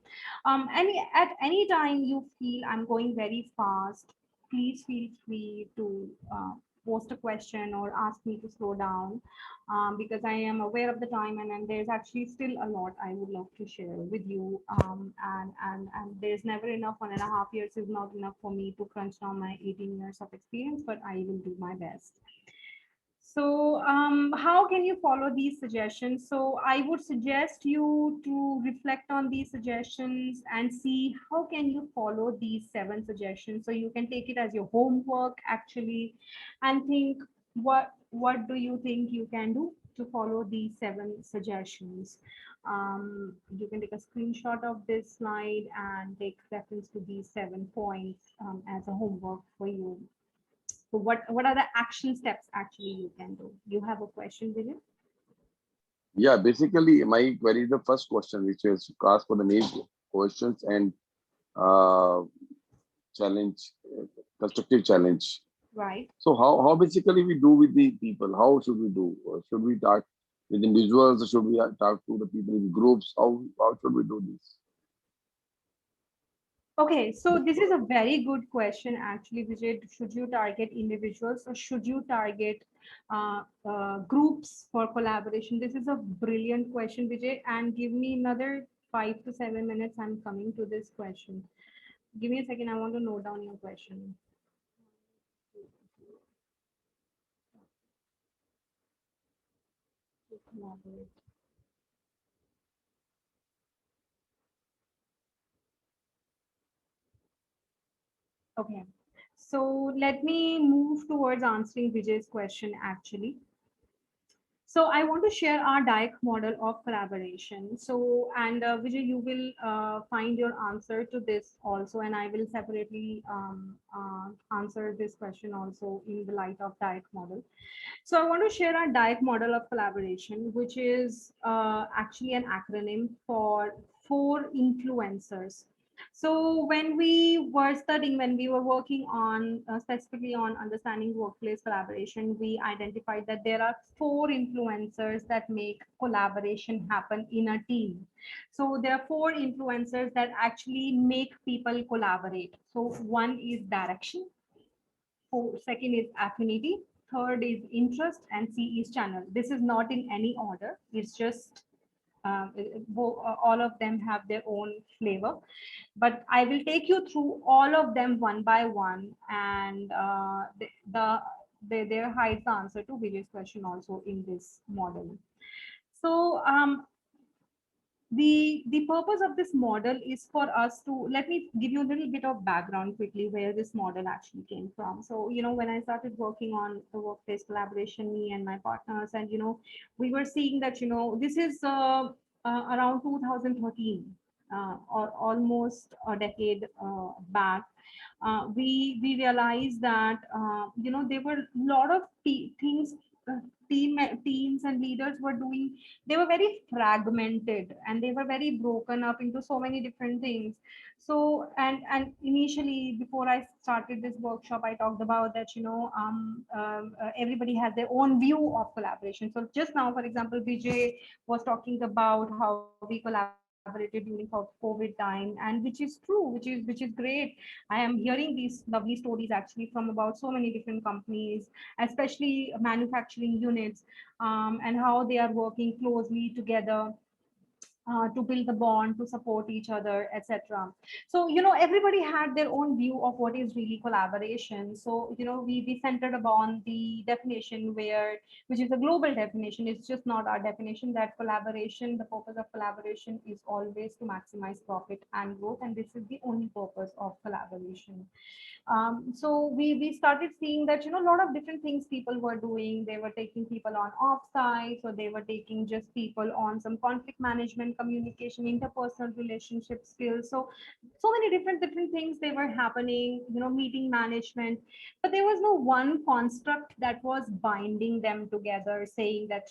At any time you feel I'm going very fast, please feel free to post a question or ask me to slow down, because I am aware of the time, and there's actually still a lot I would love to share with you. And there's never enough. 1.5 years is not enough for me to crunch down my 18 years of experience, but I will do my best. So how can you follow these suggestions? So I would suggest you to reflect on these suggestions and see how can you follow these 7 suggestions. So you can take it as your homework actually, and think what do you think you can do to follow these 7 suggestions. You can take a screenshot of this slide and take reference to these 7 points as a homework for you. So what are the action steps actually you can do? You have a question, Vijay? Yeah, basically my query is the first question, which is ask for the main questions and challenge, constructive challenge. Right. So how basically we do with the people? How should we do? Should we talk with individuals, or should we talk to the people in groups? How should we do this? Okay, so this is a very good question actually, Vijay. Should you target individuals or should you target groups for collaboration? This is a brilliant question, Vijay, and give me another 5 to 7 minutes. I'm coming to this question. Give me a second. I want to note down your question. Collaborate. Okay, so let me move towards answering Vijay's question actually. So I want to share our DIAC model of collaboration. So, and Vijay, you will find your answer to this also, and I will separately answer this question also in the light of DIAC model. So I want to share our DIAC model of collaboration, which is actually an acronym for 4 influencers. So when we were studying, when we were working on specifically on understanding workplace collaboration, we identified that there are 4 influencers that make collaboration happen in a team. So there are 4 influencers that actually make people collaborate. So one is direction, second is affinity, third is interest, and C is channel. This is not in any order. It's just all of them have their own flavor, but I will take you through all of them one by one, and there hides the answer to Vijay's question also in this model. So the purpose of this model is for us to, let me give you a little bit of background quickly where this model actually came from. So when I started working on the workplace collaboration, me and my partners, and we were seeing that this is around 2013, or almost a decade back. We realized that there were a lot of things uh, teams and leaders were doing. They were very fragmented and they were very broken up into so many different things. So and initially, before I started this workshop, I talked about that everybody has their own view of collaboration. So just now, for example, Vijay was talking about how we collaborated during COVID time, and which is true, which is great. I am hearing these lovely stories actually from about so many different companies, especially manufacturing units, and how they are working closely together to build the bond, to support each other, etc. So everybody had their own view of what is really collaboration. So we centered upon the definition, which is a global definition. It's just not our definition, that collaboration, the purpose of collaboration is always to maximize profit and growth, and this is the only purpose of collaboration. So we started seeing that a lot of different things people were doing. They were taking people on offsites, or they were taking just people on some conflict management communication, interpersonal relationship skills. So many different things they were happening, meeting management, but there was no one construct that was binding them together, saying that,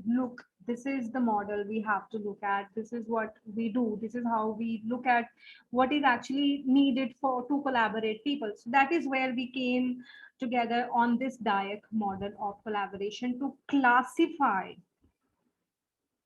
look, this is the model we have to look at, this is what we do, this is how we look at what is actually needed for to collaborate people. So that is where we came together on this DIAC model of collaboration to classify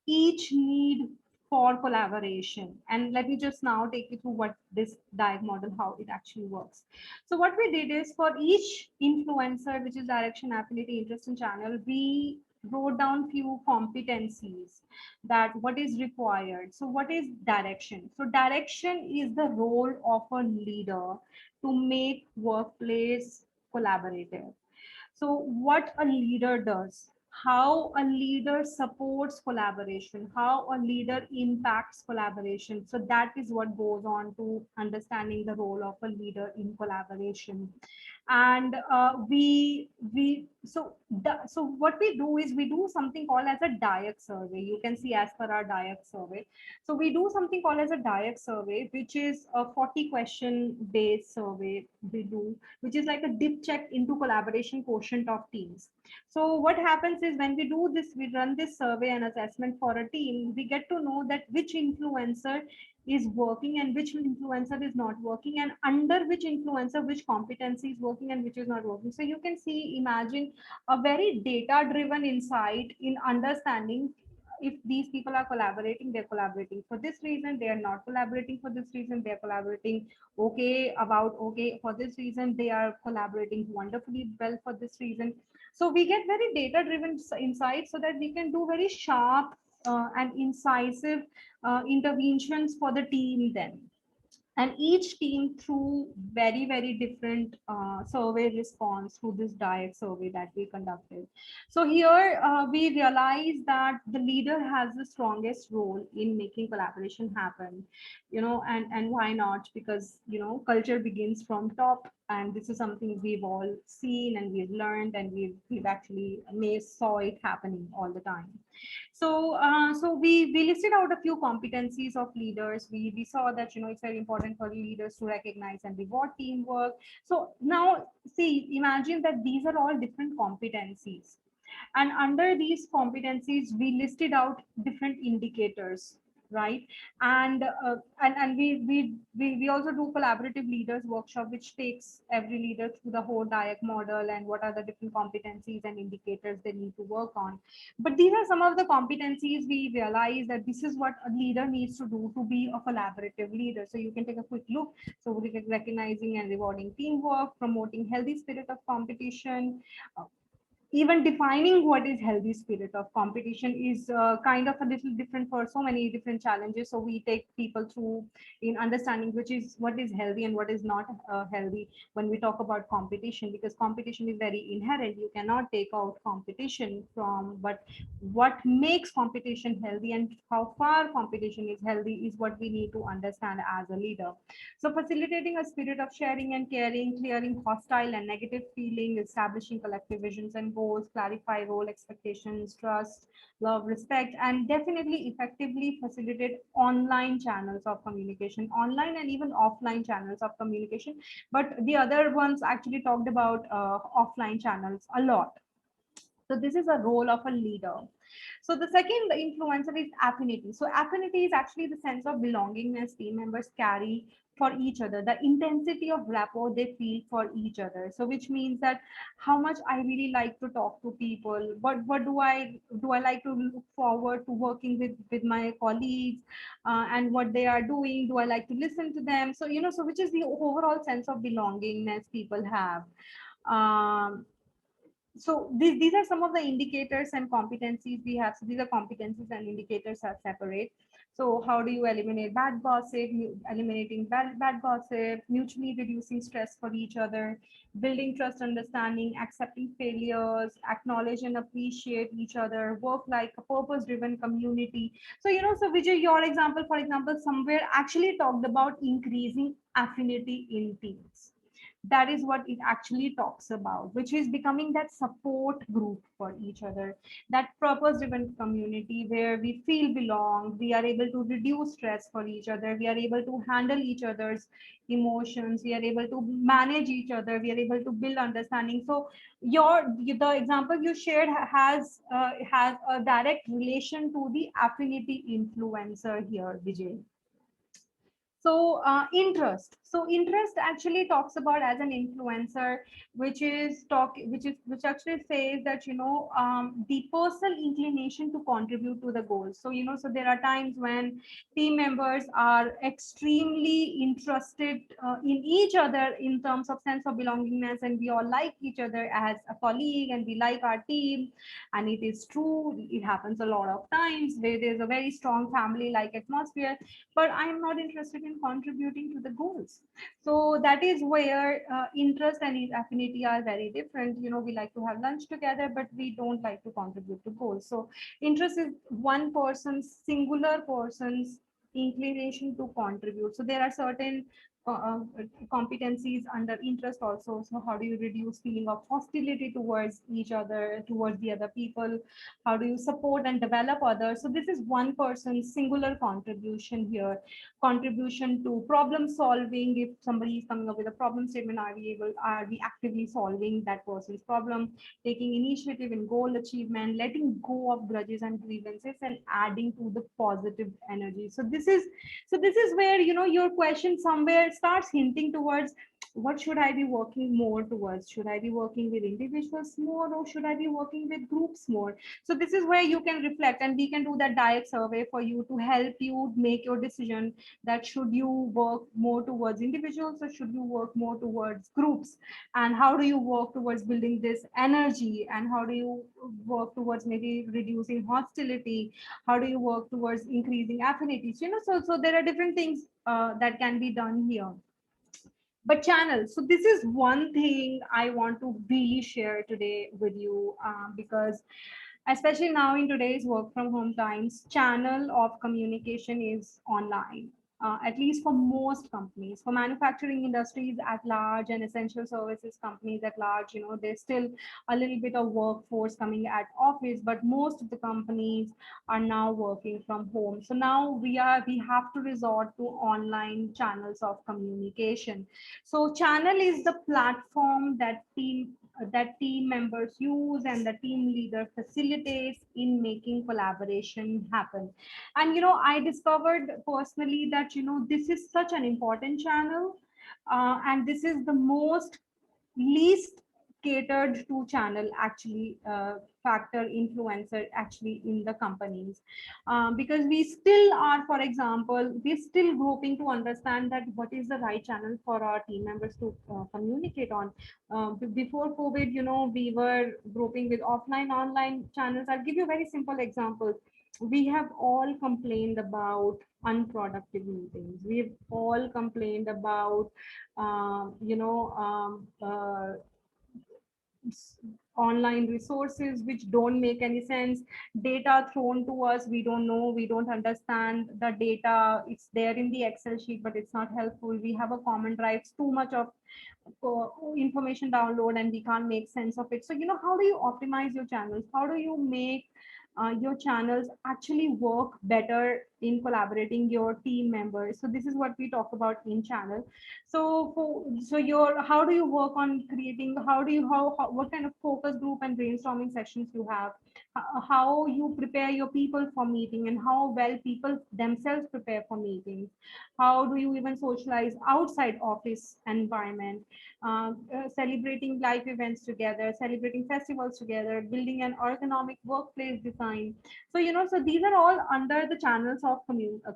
each need for collaboration. And let me just now take you through what this DIAC model, how it actually works. So what we did is, for each influencer, which is direction, affinity, interest, and channel, we wrote down few competencies that what is required. So what is direction? So direction is the role of a leader to make workplace collaborative. So what a leader does, how a leader supports collaboration, how a leader impacts collaboration. So that is what goes on to understanding the role of a leader in collaboration. And so what we do is we do something called as a DIAC survey. You can see as per our DIAC survey. So we do something called as a DIAC survey, which is a 40 question based survey we do, which is like a dip check into collaboration quotient of teams. So what happens is, when we do this, we run this survey and assessment for a team, we get to know that which influencer is working and which influencer is not working, and under which influencer which competency is working and which is not working. So you can see, imagine a very data driven insight in understanding if these people are collaborating, they're collaborating for this reason, they are not collaborating for this reason, they're collaborating okay for this reason, they are collaborating wonderfully well for this reason. So we get very data driven insights so that we can do very sharp and incisive interventions for the team then. And each team, through very different survey response through this DIAC survey that we conducted. So here we realize that the leader has the strongest role in making collaboration happen, and why not? Because culture begins from top, and this is something we've all seen and we've learned, and we've actually may saw it happening all the time. So we listed out a few competencies of leaders. We saw that it's very important for leaders to recognize and reward teamwork. So now see, imagine that these are all different competencies, and under these competencies we listed out different indicators, right? And we also do collaborative leaders workshop, which takes every leader through the whole DIAC model and what are the different competencies and indicators they need to work on. But these are some of the competencies we realize that this is what a leader needs to do to be a collaborative leader. So you can take a quick look. So recognizing and rewarding teamwork, promoting healthy spirit of competition, even defining what is healthy spirit of competition is kind of a little different for so many different challenges. So we take people through in understanding what is healthy and what is not healthy when we talk about competition, because competition is very inherent. You cannot take out competition from, but what makes competition healthy and how far competition is healthy is what we need to understand as a leader. So facilitating a spirit of sharing and caring, clearing hostile and negative feeling, establishing collective visions and goals, clarify role expectations, trust, love, respect, and definitely effectively facilitate online channels of communication, online and even offline channels of communication. But the other ones actually talked about offline channels a lot. So this is a role of a leader. So the second influencer is affinity. So affinity is actually the sense of belongingness team members carry for each other, the intensity of rapport they feel for each other. So which means that how much I really like to talk to people, what do I like to look forward to working with my colleagues, and what they are doing, do I like to listen to them? So so which is the overall sense of belongingness people have. So these are some of the indicators and competencies we have. So these are competencies and indicators are separate. So how do you eliminate bad gossip, eliminating bad gossip, mutually reducing stress for each other, building trust, understanding, accepting failures, acknowledge and appreciate each other, work like a purpose-driven community. So, so Vijay, your example, for example, somewhere actually talked about increasing affinity in teams. That is what it actually talks about, which is becoming that support group for each other, that purpose driven community where we feel belong, we are able to reduce stress for each other, we are able to handle each other's emotions, we are able to manage each other, we are able to build understanding. So the example you shared has a direct relation to the affinity influencer here, Vijay. So interest actually talks about as an influencer, which actually says that, the personal inclination to contribute to the goals. So, so there are times when team members are extremely interested in each other in terms of sense of belongingness, and we all like each other as a colleague, and we like our team. And it is true, it happens a lot of times where there's a very strong family like atmosphere, but I am not interested in contributing to the goals. So that is where interest and affinity are very different. We like to have lunch together, but we don't like to contribute to goals. So interest is one person's, singular person's inclination to contribute. So there are certain competencies under interest also. So how do you reduce feeling of hostility towards each other, towards the other people? How do you support and develop others? So this is one person's singular contribution here. Contribution to problem solving. If somebody is coming up with a problem statement, are we actively solving that person's problem? Taking initiative in goal achievement, letting go of grudges and grievances, and adding to the positive energy. So this is where, your question somewhere starts hinting towards, what should I be working more towards? Should I be working with individuals more, or should I be working with groups more? So this is where you can reflect, and we can do that direct survey for you to help you make your decision, that should you work more towards individuals or should you work more towards groups, and how do you work towards building this energy, and how do you work towards maybe reducing hostility, how do you work towards increasing affinities, so there are different things that can be done here. But channels, so this is one thing I want to really share today with you, because especially now in today's work from home times, channel of communication is online. At least for most companies, for manufacturing industries at large and essential services companies at large, there's still a little bit of workforce coming at office, but most of the companies are now working from home. So now we have to resort to online channels of communication. So channel is the platform that team members use and the team leader facilitates in making collaboration happen. And I discovered personally that this is such an important channel, and this is the most least catered to channel actually, factor influencer actually in the companies, because we still are, for example, we're still groping to understand that what is the right channel for our team members to communicate on. Before COVID, we were groping with offline online channels. I'll give you a very simple example. We have all complained about unproductive meetings. We've all complained about online resources which don't make any sense, data thrown to us, we don't know, we don't understand the data, it's there in the Excel sheet but it's not helpful, we have a common drive, it's too much of information download and we can't make sense of it. So how do you optimize your channels? How do you make your channels actually work better in collaborating your team members? So this is what we talk about in channel. How do you work on creating, how what kind of focus group and brainstorming sessions you have, how you prepare your people for meeting, and how well people themselves prepare for meetings, how do you even socialize outside office environment, celebrating life events together, celebrating festivals together, building an ergonomic workplace design. So these are all under the channels of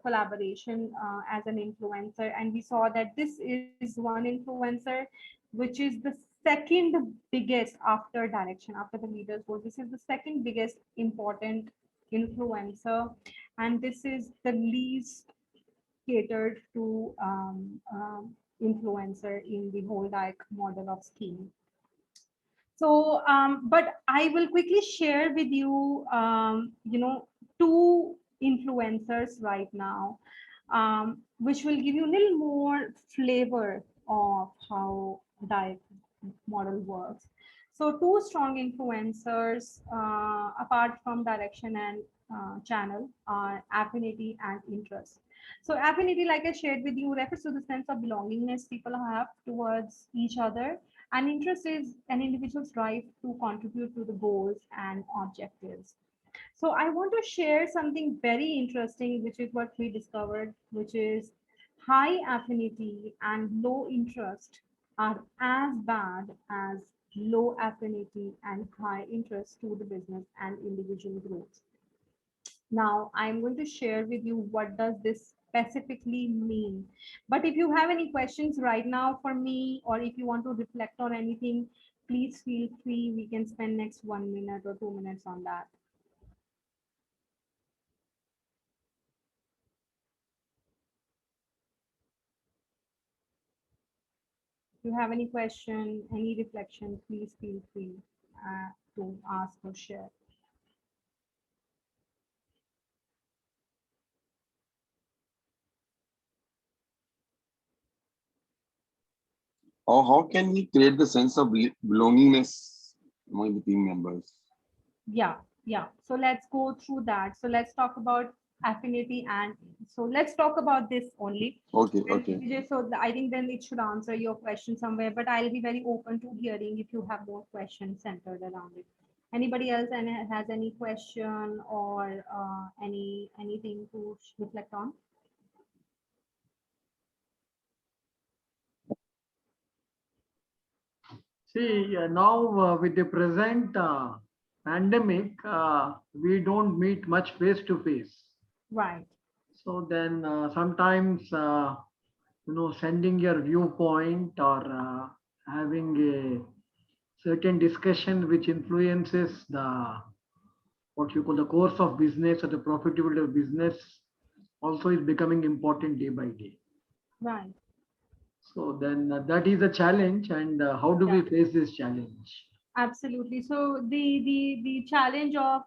collaboration as an influencer. And we saw that this is one influencer, which is the second biggest after direction, after the leaders vote. This is the second biggest important influencer, and this is the least catered to influencer in the whole model of scheme. So, but I will quickly share with you, two influencers right now, which will give you a little more flavor of how diet model works. So two strong influencers, apart from direction and channel, are affinity and interest. So affinity, like I shared with you, refers to the sense of belongingness people have towards each other, and interest is an individual's drive to contribute to the goals and objectives. So I want to share something very interesting, which is what we discovered, which is high affinity and low interest are as bad as low affinity and high interest to the business and individual growth. Now, I'm going to share with you what does this specifically mean. But if you have any questions right now for me, or if you want to reflect on anything, please feel free. We can spend next 1 minute or 2 minutes on that. If you have any question, any reflection, please feel free to ask or share. Or how can we create the sense of belongingness among the team members? Yeah. So let's go through that. So let's talk about affinity, and so let's talk about this only. Okay, And okay. Vijay, so I think then it should answer your question somewhere, but I'll be very open to hearing if you have more questions centered around it. Anybody else and has any question or anything to reflect on? See, now with the present pandemic, we don't meet much face to face. Right. So then sometimes, sending your viewpoint or having a certain discussion which influences the what you call the course of business or the profitability of business also is becoming important day by day. Right. So then that is a challenge, and how do we Yeah. face this challenge? Absolutely. So the challenge of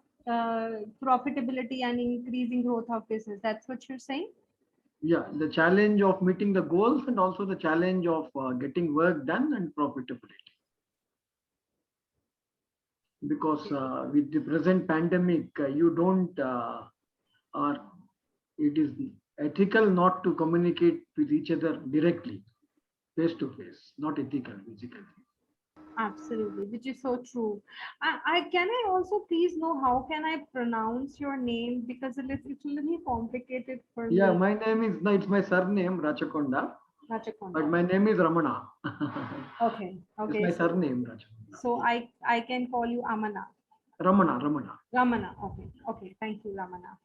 profitability and increasing growth of business. That's what you're saying? Yeah, the challenge of meeting the goals and also the challenge of getting work done and profitability. Because with the present pandemic, you don't, or it is ethical not to communicate with each other directly, face to face, not ethical, physically. Absolutely, which is so true. I can I also please know how can I pronounce your name, because it's a little complicated for Yeah, me. my name is, no, it's my surname, Rachakonda, but Rachakonda. my name is Ramana. Okay. It's Okay. my So surname, Rachakonda. I can call you Amana. Ramana. Ramana. Okay. Okay. Thank you, Ramana.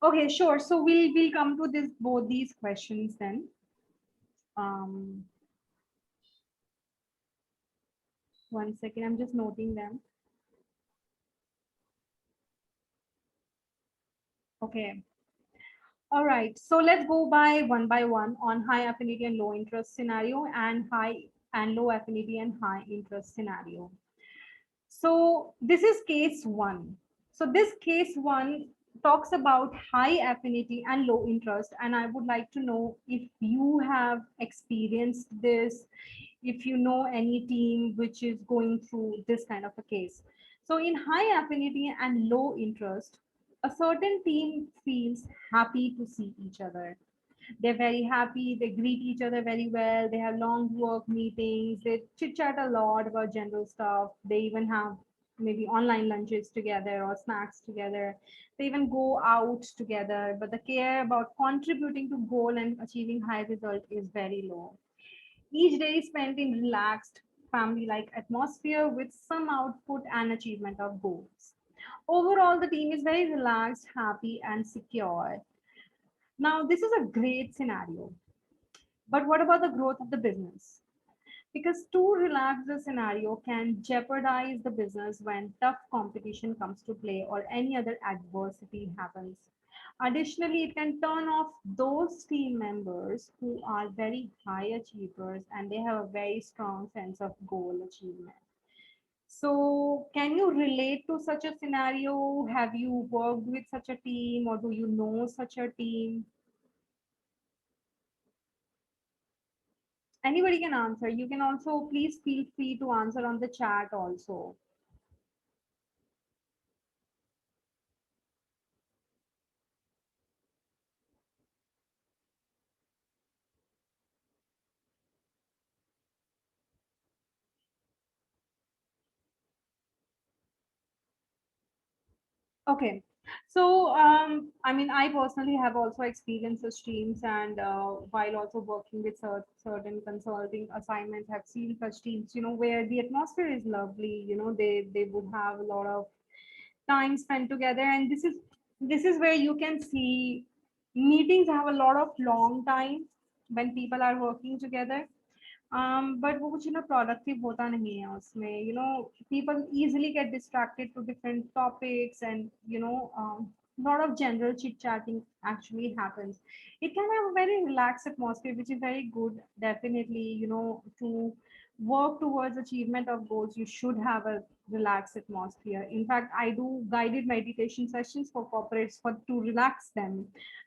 Okay, sure. So we'll come to this both these questions then. Um, 1 second. I'm just noting them. Okay. All right, so let's go by one on high affinity and low interest scenario, and high and low affinity and high interest scenario. So this is case one. So this case one talks about high affinity and low interest, and I would like to know if you have experienced this, if you know any team which is going through this kind of a case. So in high affinity and low interest, a certain team feels happy to see each other. They're very happy, they greet each other very well, they have long work meetings, they chit chat a lot about general stuff, they even have maybe online lunches together or snacks together, they even go out together, but the care about contributing to goal and achieving high result is very low. Each day is spent in relaxed family like atmosphere with some output and achievement of goals. Overall, the team is very relaxed, happy, and secure. Now, this is a great scenario. But what about the growth of the business? Because too relaxed a scenario can jeopardize the business when tough competition comes to play or any other adversity happens. Additionally, it can turn off those team members who are very high achievers and they have a very strong sense of goal achievement. So, can you relate to such a scenario? Have you worked with such a team or do you know such a team? Anybody can answer. You can also please feel free to answer on the chat also. Okay. So, I mean, I personally have also experienced such teams, and while also working with certain consulting assignments, have seen such teams, where the atmosphere is lovely. They would have a lot of time spent together, and this is where you can see meetings have a lot of long time when people are working together. But वो कुछ productive होता नहीं है उसमें. People easily get distracted to different topics, and lot of general chit chatting actually happens. It can have a very relaxed atmosphere, which is very good. Definitely, to work towards achievement of goals, you should have a relaxed atmosphere. In fact, I do guided meditation sessions for corporates for to relax them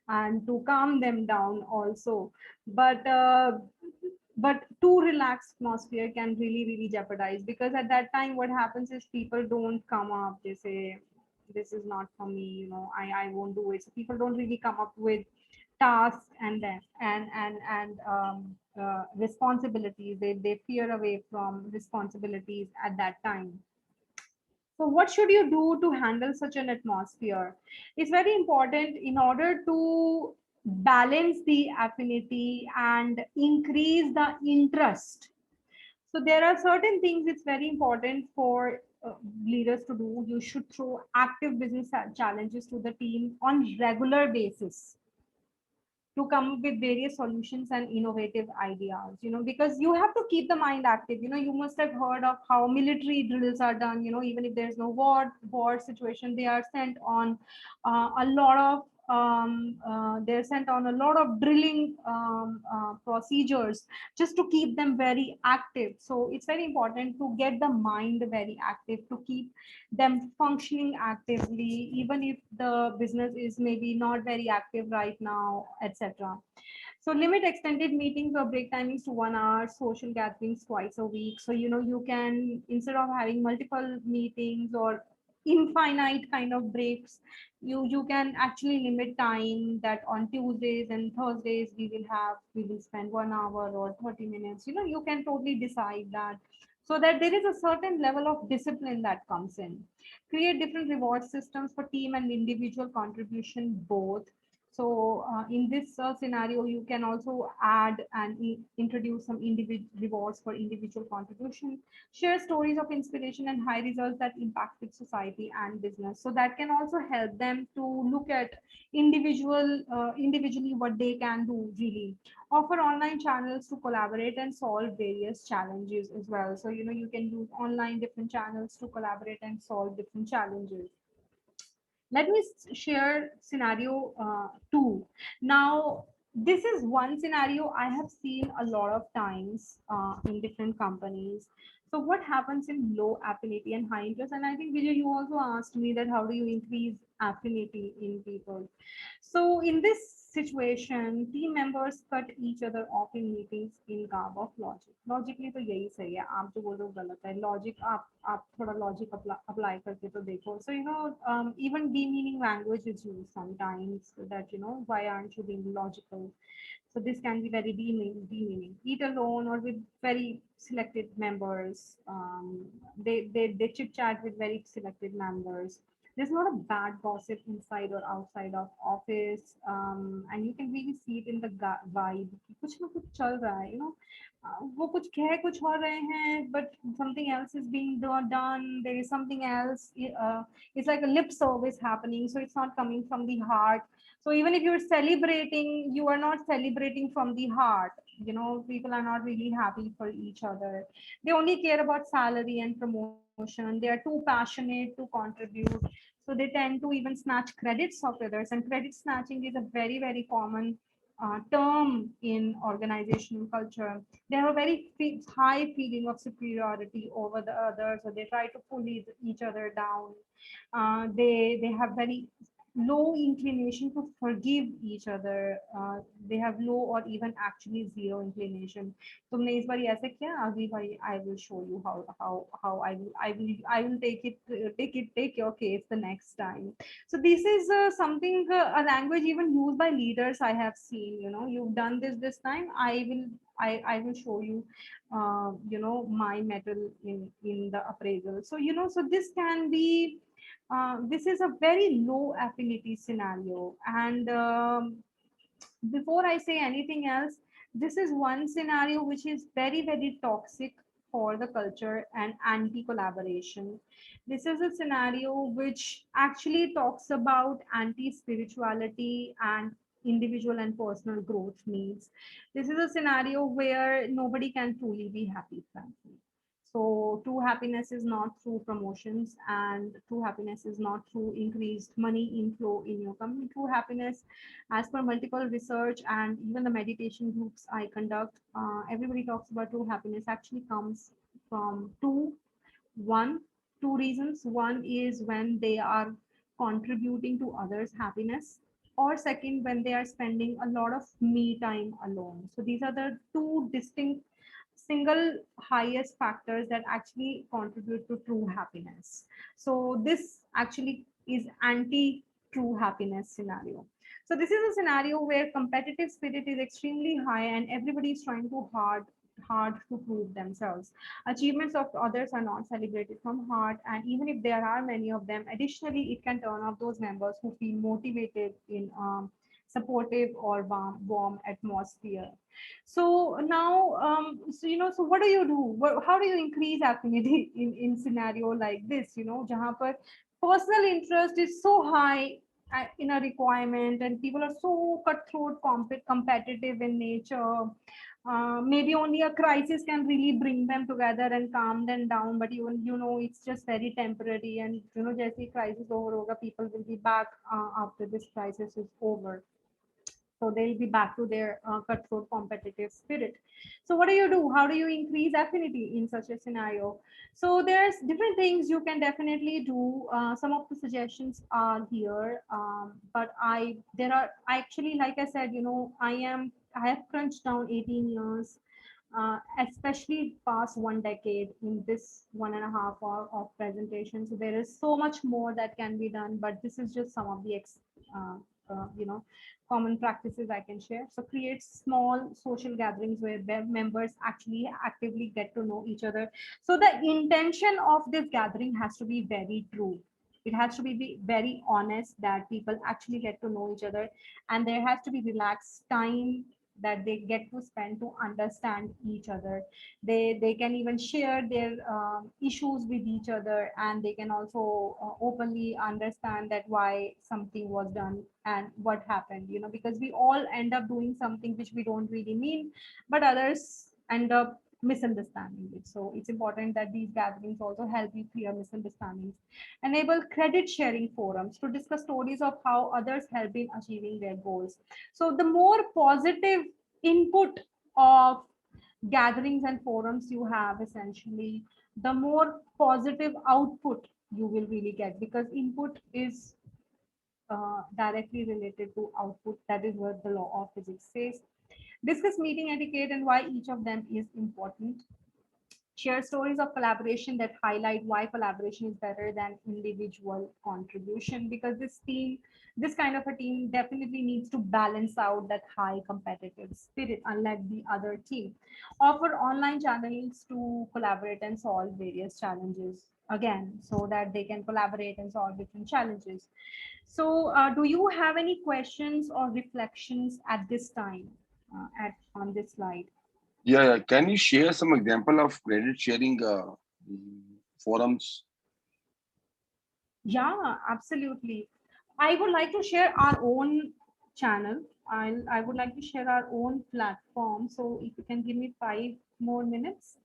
and to calm them down also. But too relaxed atmosphere can really jeopardize, because at that time what happens is people don't come up. They say this is not for me, I won't do it. So people don't really come up with tasks and then responsibilities. They fear away from responsibilities at that time. So what should you do to handle such an atmosphere? It's very important in order to balance the affinity and increase the interest. So there are certain things it's very important for leaders to do. You should throw active business challenges to the team on regular basis to come up with various solutions and innovative ideas, because you have to keep the mind active. You must have heard of how military drills are done. Even if there's no war situation, they are sent on a lot of they're sent on a lot of drilling procedures just to keep them very active. So it's very important to get the mind very active, to keep them functioning actively, even if the business is maybe not very active right now, etc. So limit extended meetings or break timings to 1 hour, social gatherings twice a week. So you can, instead of having multiple meetings or infinite kind of breaks, you can actually limit time, that on Tuesdays and Thursdays we will spend 1 hour or 30 minutes. You can totally decide that, so that there is a certain level of discipline that comes in. Create different reward systems for team and individual contribution both. So in this scenario, you can also add and introduce some individual rewards for individual contribution. Share stories of inspiration and high results that impacted society and business. So that can also help them to look at individually what they can do really. Offer online channels to collaborate and solve various challenges as well. So you can use online different channels to collaborate and solve different challenges. Let me share scenario 2. Now, this is one scenario I have seen a lot of times in different companies. So what happens in low affinity and high interest? And I think, Vijay, you also asked me that how do you increase affinity in people? So in this situation, team members cut each other off in meetings in garb of logic. Logically तो यही सही है, आप जो बोल रहे हो गलत है. Logic आप थोड़ा logic apply करके तो देखो. So even demeaning language is used sometimes, that why aren't you being logical? So this can be very demeaning. Eat alone or with very selected members. They chit chat with very selected members. There's not a bad gossip inside or outside of office, and you can really see it in the vibe कि कुछ ना कुछ चल रहा है. वो कुछ कह कुछ और रहे हैं, but something else is being done. There is something else. It's like a lip service happening, so it's not coming from the heart. So even if you're celebrating, you are not celebrating from the heart. People are not really happy for each other. They only care about salary and promotion. They are too passionate to contribute. So they tend to even snatch credits of others. And credit snatching is a very common term in organizational culture. They have a very high feeling of superiority over the others, so they try to pull each other down. They have very low inclination to forgive each other. They have low or even actually zero inclination. तुमने इस बार ऐसा किया, अगली बार I will show you how I will take your case the next time. So this is something, a language even used by leaders I have seen. You've done this time. I will show you, my medal in the appraisal. So so this can be. This is a very low affinity scenario. And before I say anything else, this is one scenario which is very, very toxic for the culture and anti-collaboration. This is a scenario which actually talks about anti-spirituality and individual and personal growth needs. This is a scenario where nobody can truly be happy, frankly. So true happiness is not through promotions, and true happiness is not through increased money inflow in your company. True happiness, as per multiple research and even the meditation groups I conduct, everybody talks about true happiness actually comes from one, two reasons. One is when they are contributing to others' happiness, or second, when they are spending a lot of me time alone. So these are the two distinct single highest factors that actually contribute to true happiness. So this actually is anti true happiness scenario. So this is a scenario where competitive spirit is extremely high and everybody is trying to hard to prove themselves. Achievements of others are not celebrated from heart, and even if there are many of them, additionally, it can turn off those members who feel motivated in supportive or warm atmosphere. So now, so what do you do? How do you increase affinity in scenario like this? Jahan par personal interest is so high in a requirement, and people are so cutthroat, competitive in nature. Maybe only a crisis can really bring them together and calm them down. But it's just very temporary, and jaise crisis over hoga, people will be back after this crisis is over. So they'll be back to their cutthroat competitive spirit. So what do you do? How do you increase affinity in such a scenario? So there's different things you can definitely do. Some of the suggestions are here, but there are actually, like I said, I have crunched down 18 years, especially past one decade in this 1.5 hour of presentation. So there is so much more that can be done, but this is just some of the uh, uh, you know common practices I can share. So create small social gatherings where members actually actively get to know each other. So the intention of this gathering has to be very true. It has to be very honest, that people actually get to know each other, and there has to be relaxed time that they get to spend to understand each other. They can even share their issues with each other, and they can also openly understand that why something was done and what happened, because we all end up doing something which we don't really mean, but others end up misunderstanding it. So it's important that these gatherings also help you clear misunderstandings. Enable credit sharing forums to discuss stories of how others help in achieving their goals. So the more positive input of gatherings and forums you have, essentially, the more positive output you will really get, because input is directly related to output. That is what the law of physics says. Discuss meeting etiquette and why each of them is important. Share stories of collaboration that highlight why collaboration is better than individual contribution, because this kind of a team definitely needs to balance out that high competitive spirit, unlike the other team. Offer online channels to collaborate and solve various challenges, again, so that they can collaborate and solve different challenges. So do you have any questions or reflections at this time, at on this slide? Yeah. Can you share some example of credit sharing forums? Yeah, absolutely. I would like to share our own channel. I would like to share our own platform. So if you can give me 5 more minutes.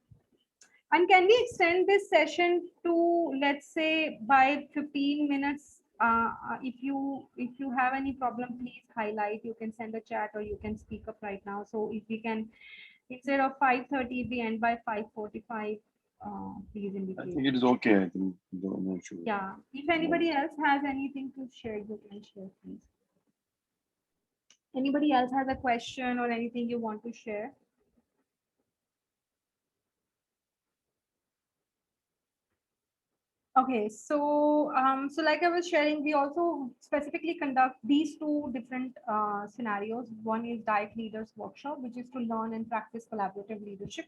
And can we extend this session to, let's say, by 15 minutes? If you have any problem, please highlight. You can send a chat or you can speak up right now. So if we can, instead of 5:30, we end by 5:45. Please I indicate. think it is okay. I think no issue. Yeah. If anybody else has anything to share, you can share, please. Anybody else has a question or anything you want to share? Okay, so like I was sharing, we also specifically conduct these two different scenarios. One is Direct Leaders Workshop, which is to learn and practice collaborative leadership,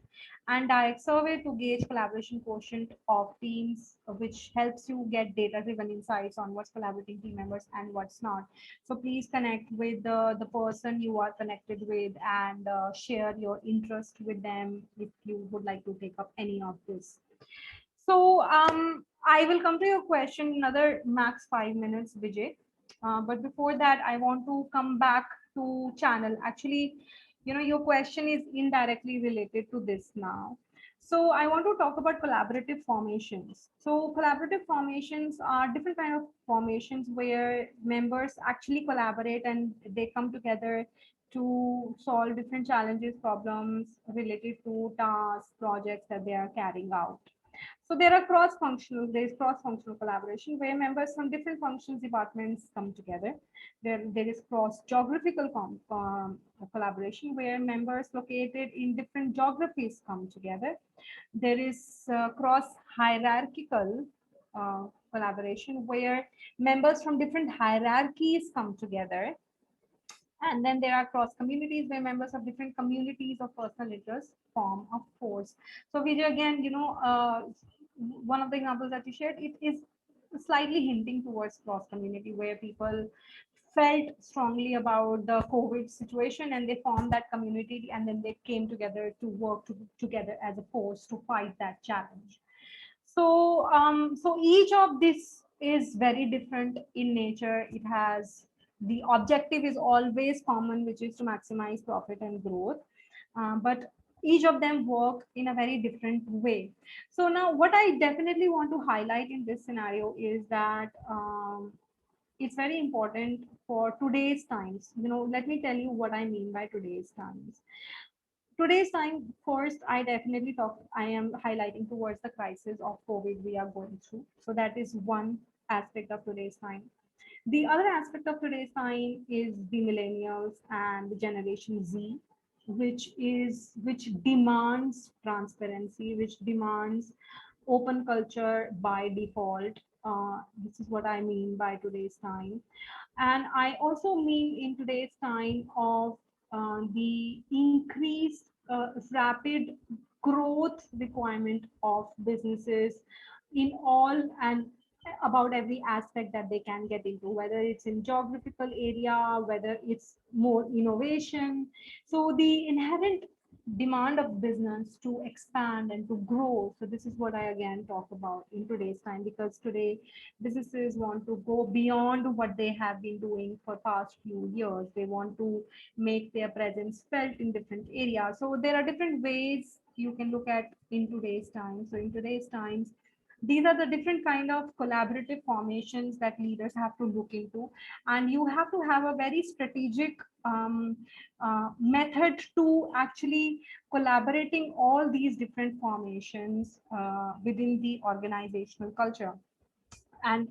and Direct Survey to gauge collaboration quotient of teams, which helps you get data-driven insights on what's collaborating team members and what's not. So please connect with the person you are connected with and share your interest with them if you would like to take up any of this. So I will come to your question in another max 5 minutes, Vijay. But before that, I want to come back to channel. Actually, your question is indirectly related to this now. So I want to talk about collaborative formations. So collaborative formations are different kind of formations where members actually collaborate and they come together to solve different challenges, problems related to tasks, projects that they are carrying out. So there are there's cross-functional collaboration where members from different functions, departments come together. There is cross-geographical collaboration where members located in different geographies come together. There is cross-hierarchical collaboration where members from different hierarchies come together. And then there are cross communities where members of different communities of personal interest form a force. So Vijay, again, one of the examples that you shared, it is slightly hinting towards cross community where people felt strongly about the COVID situation and they formed that community and then they came together to work together as a force to fight that challenge. So each of this is very different in nature. It has the objective is always common, which is to maximize profit and growth. But each of them work in a very different way. So now what I definitely want to highlight in this scenario is that it's very important for today's times. Let me tell you what I mean by today's times. Today's time, first, I am highlighting towards the crisis of COVID we are going through. So that is one aspect of today's time. The other aspect of today's time is the millennials and the generation Z, which demands transparency, which demands open culture by default. This is what I mean by today's time. And I also mean in today's time of the increased rapid growth requirement of businesses in all and about every aspect that they can get into, whether it's in geographical area, whether it's more innovation. So the inherent demand of business to expand and to grow. So this is what I again talk about in today's time, because today businesses want to go beyond what they have been doing for past few years. They want to make their presence felt in different areas. So there are different ways you can look at in today's time. So in today's times, these are the different kind of collaborative formations that leaders have to look into, and you have to have a very strategic method to actually collaborating all these different formations within the organizational culture. And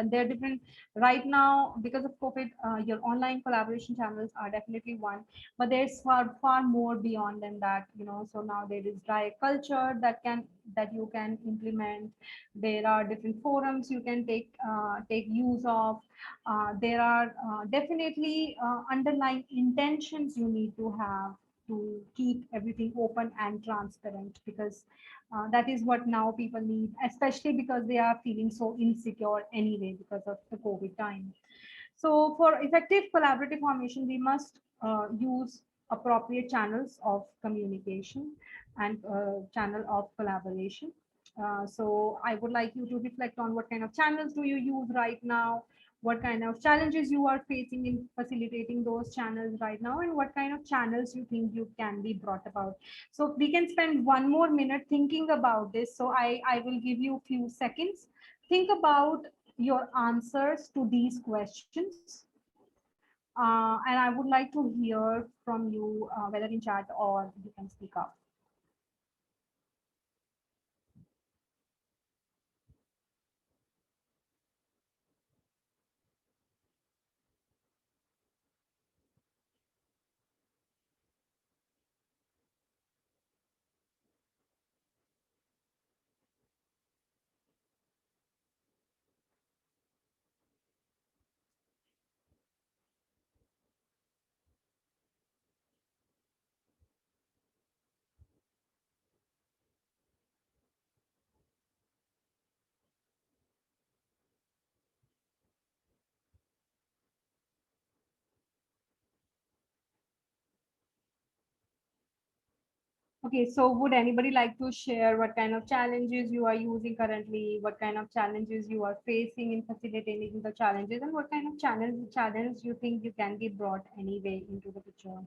they're different right now because of COVID. Your online collaboration channels are definitely one, but there's far more beyond than that. So now there is direct culture that you can implement. There are different forums you can take use of. There are definitely underlying intentions you need to have to keep everything open and transparent, because that is what now people need, especially because they are feeling so insecure anyway because of the COVID time. So for effective collaborative formation, we must use appropriate channels of communication and channel of collaboration. So I would like you to reflect on what kind of channels do you use right now, what kind of challenges you are facing in facilitating those channels right now, and what kind of channels you think you can be brought about. So we can spend 1 more minute thinking about this. So I will give you a few seconds. Think about your answers to these questions. And I would like to hear from you, whether in chat or you can speak up. Okay, so would anybody like to share what kind of challenges you are using currently, what kind of challenges you are facing in facilitating the challenges, and what kind of challenge you think you can be brought anyway into the picture?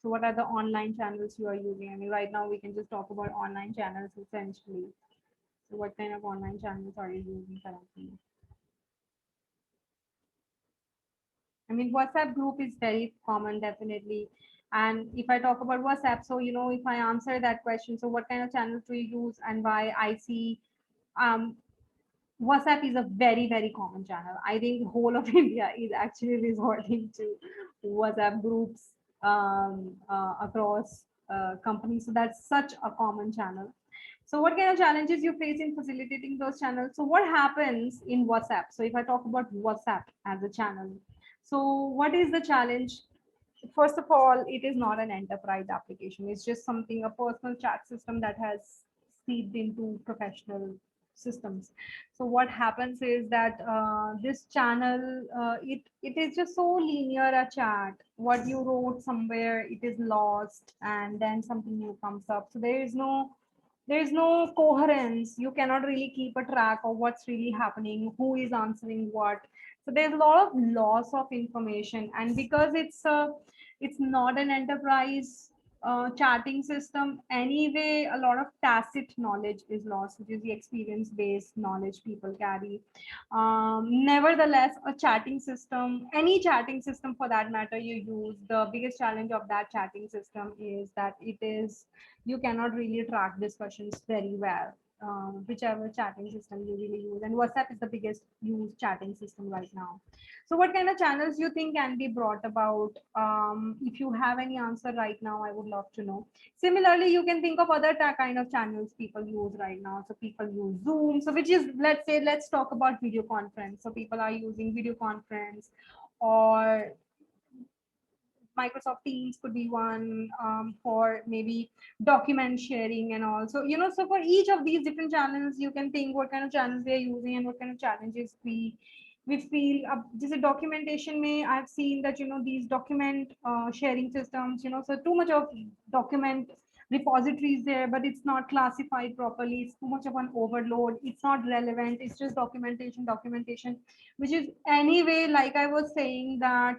So what are the online channels you are using? I mean, right now we can just talk about online channels essentially. So what kind of online channels are you using currently? I mean, WhatsApp group is very common, definitely. And if I talk about WhatsApp, so, if I answer that question, so what kind of channels do you use and why? I see um, WhatsApp is a very, very common channel. I think whole of India is actually resorting to WhatsApp groups across companies. So that's such a common channel. So what kind of challenges you face in facilitating those channels? So what happens in WhatsApp? So if I talk about WhatsApp as a channel, so what is the challenge? First of all, it is not an enterprise application. It's just something, a personal chat system that has seeped into professional systems. So what happens is that this channel, it is just so linear a chat. What you wrote somewhere, it is lost, and then something new comes up. So there is no coherence. You cannot really keep a track of what's really happening, who is answering what. So there's a lot of loss of information, and because it's not an enterprise chatting system anyway, a lot of tacit knowledge is lost, which is the experience based knowledge people carry. Nevertheless, a chatting system, any chatting system for that matter you use, the biggest challenge of that chatting system is that you cannot really track discussions very well, whichever chatting system you really use. And WhatsApp is the biggest used chatting system right now. So what kind of channels you think can be brought about? If you have any answer right now, I would love to know. Similarly, you can think of other kind of channels people use right now. So people use Zoom. So which is, let's talk about video conference. So people are using video conference, or Microsoft Teams could be one, for maybe document sharing and all. So, so for each of these different channels, you can think what kind of channels we are using and what kind of challenges we feel. Just a documentation may, I've seen that, these document sharing systems, so too much of document repositories there, but it's not classified properly. It's too much of an overload. It's not relevant. It's just documentation, which is anyway, like I was saying that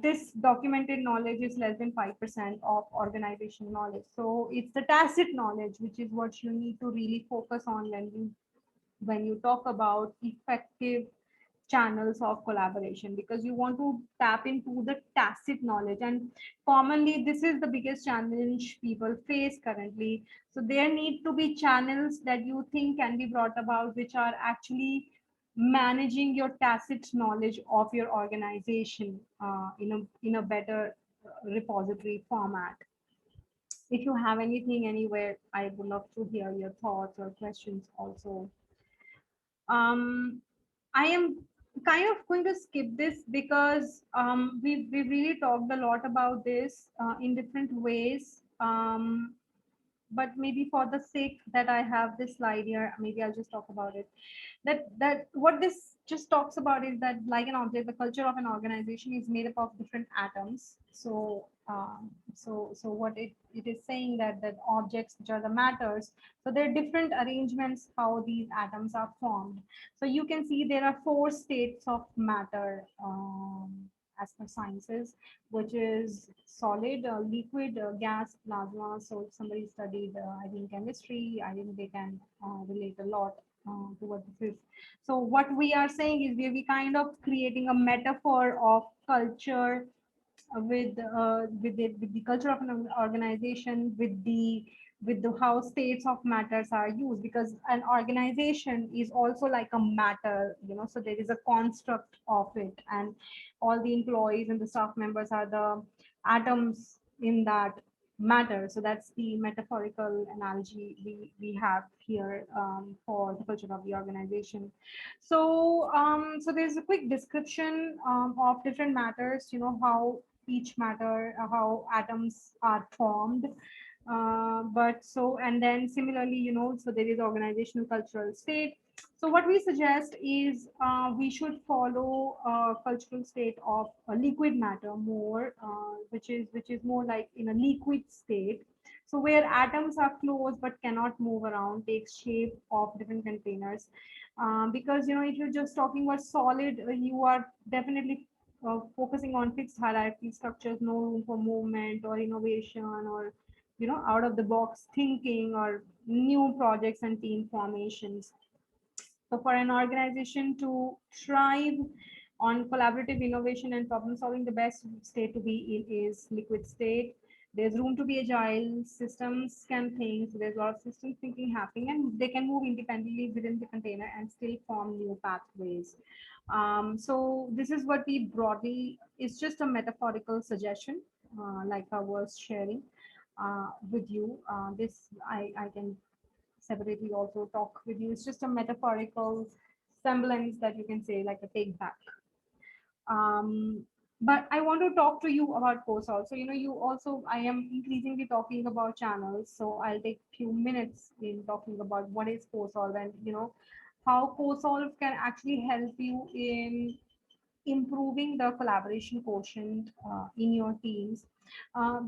this documented knowledge is less than 5% of organizational knowledge. So it's the tacit knowledge, which is what you need to really focus on when you talk about effective channels of collaboration, because you want to tap into the tacit knowledge. And commonly, this is the biggest challenge people face currently. So there need to be channels that you think can be brought about, which are actually managing your tacit knowledge of your organization in a better repository format. If you have anything anywhere, I would love to hear your thoughts or questions also. um, I am kind of going to skip this because we've really talked a lot about this in different ways. But maybe for the sake that I have this slide here, maybe I'll just talk about it. That what this just talks about is that, like an object, the culture of an organization is made up of different atoms. So what it is saying that objects, which are the matters, so there are different arrangements how these atoms are formed. So you can see there are 4 states of matter, as per sciences, which is solid, liquid, gas, plasma. So if somebody studied, I think, chemistry, I think they can relate a lot to what this is. So what we are saying is we kind of creating a metaphor of culture with the culture of an organization, with the how states of matters are used, because an organization is also like a matter, so there is a construct of it, and all the employees and the staff members are the atoms in that matter. So that's the metaphorical analogy we have here, for the culture of the organization. So there's a quick description of different matters, how each matter, how atoms are formed. And then similarly, so there is organizational cultural state. So what we suggest is we should follow a cultural state of a liquid matter more, which is more like in a liquid state. So where atoms are closed but cannot move around, takes shape of different containers. Because if you're just talking about solid, you are definitely focusing on fixed hierarchy structures, no room for movement or innovation or out of the box thinking or new projects and team formations. So for an organization to thrive on collaborative innovation and problem solving, the best state to be in is liquid state. There's room to be agile, systems can think, so there's a lot of systems thinking happening, and they can move independently within the container and still form new pathways. So this is what we broadly, it's just a metaphorical suggestion, like I was sharing with you. This I can separately also talk with you. It's just a metaphorical semblance that you can say, like a take back. But I want to talk to you about CoSolve. So, you also, I am increasingly talking about channels. So I'll take few minutes in talking about what is CoSolve and, how CoSolve can actually help you in improving the collaboration quotient in your teams.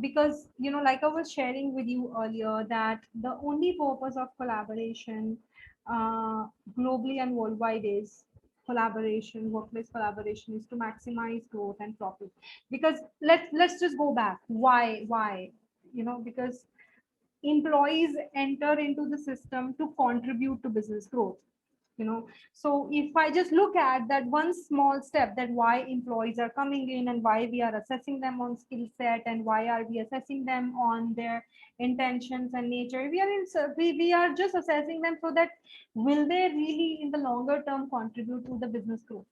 Because like I was sharing with you earlier, that the only purpose of collaboration uh, globally and worldwide is collaboration. Workplace collaboration is to maximize growth and profit. Because let's just go back, why because employees enter into the system to contribute to business growth. So if I just look at that one small step, that why employees are coming in and why we are assessing them on skill set and why are we assessing them on their intentions and nature, we are just assessing them so that will they really in the longer term contribute to the business growth.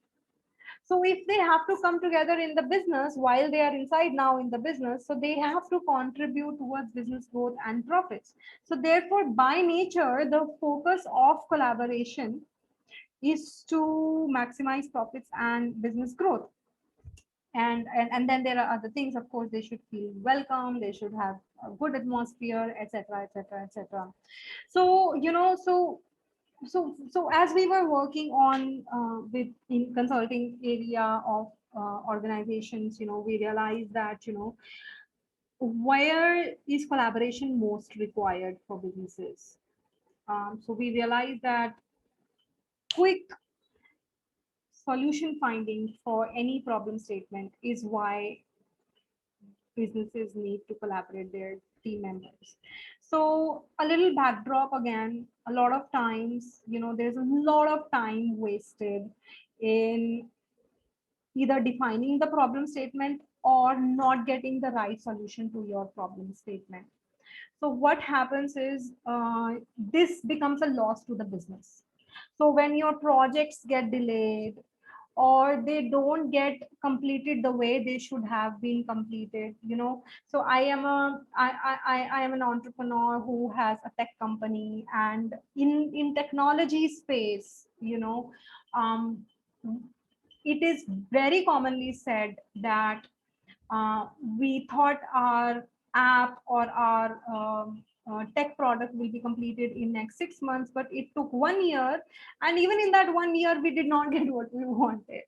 So if they have to come together in the business while they are inside now in the business, so they have to contribute towards business growth and profits. So therefore, by nature, the focus of collaboration is to maximize profits and business growth. And then there are other things, of course. They should feel welcome, they should have a good atmosphere, etc., etc., etc. So so as we were working on with in consulting area of organizations, we realized that where is collaboration most required for businesses. So we realized that quick solution finding for any problem statement is why businesses need to collaborate their team members. So a little backdrop again, a lot of times, there's a lot of time wasted in either defining the problem statement or not getting the right solution to your problem statement. So what happens is this becomes a loss to the business. So when your projects get delayed or they don't get completed the way they should have been completed, so I am an entrepreneur who has a tech company, and in technology space, um, it is very commonly said that we thought our app or our tech product will be completed in next 6 months, but it took 1 year, and even in that 1 year we did not get what we wanted.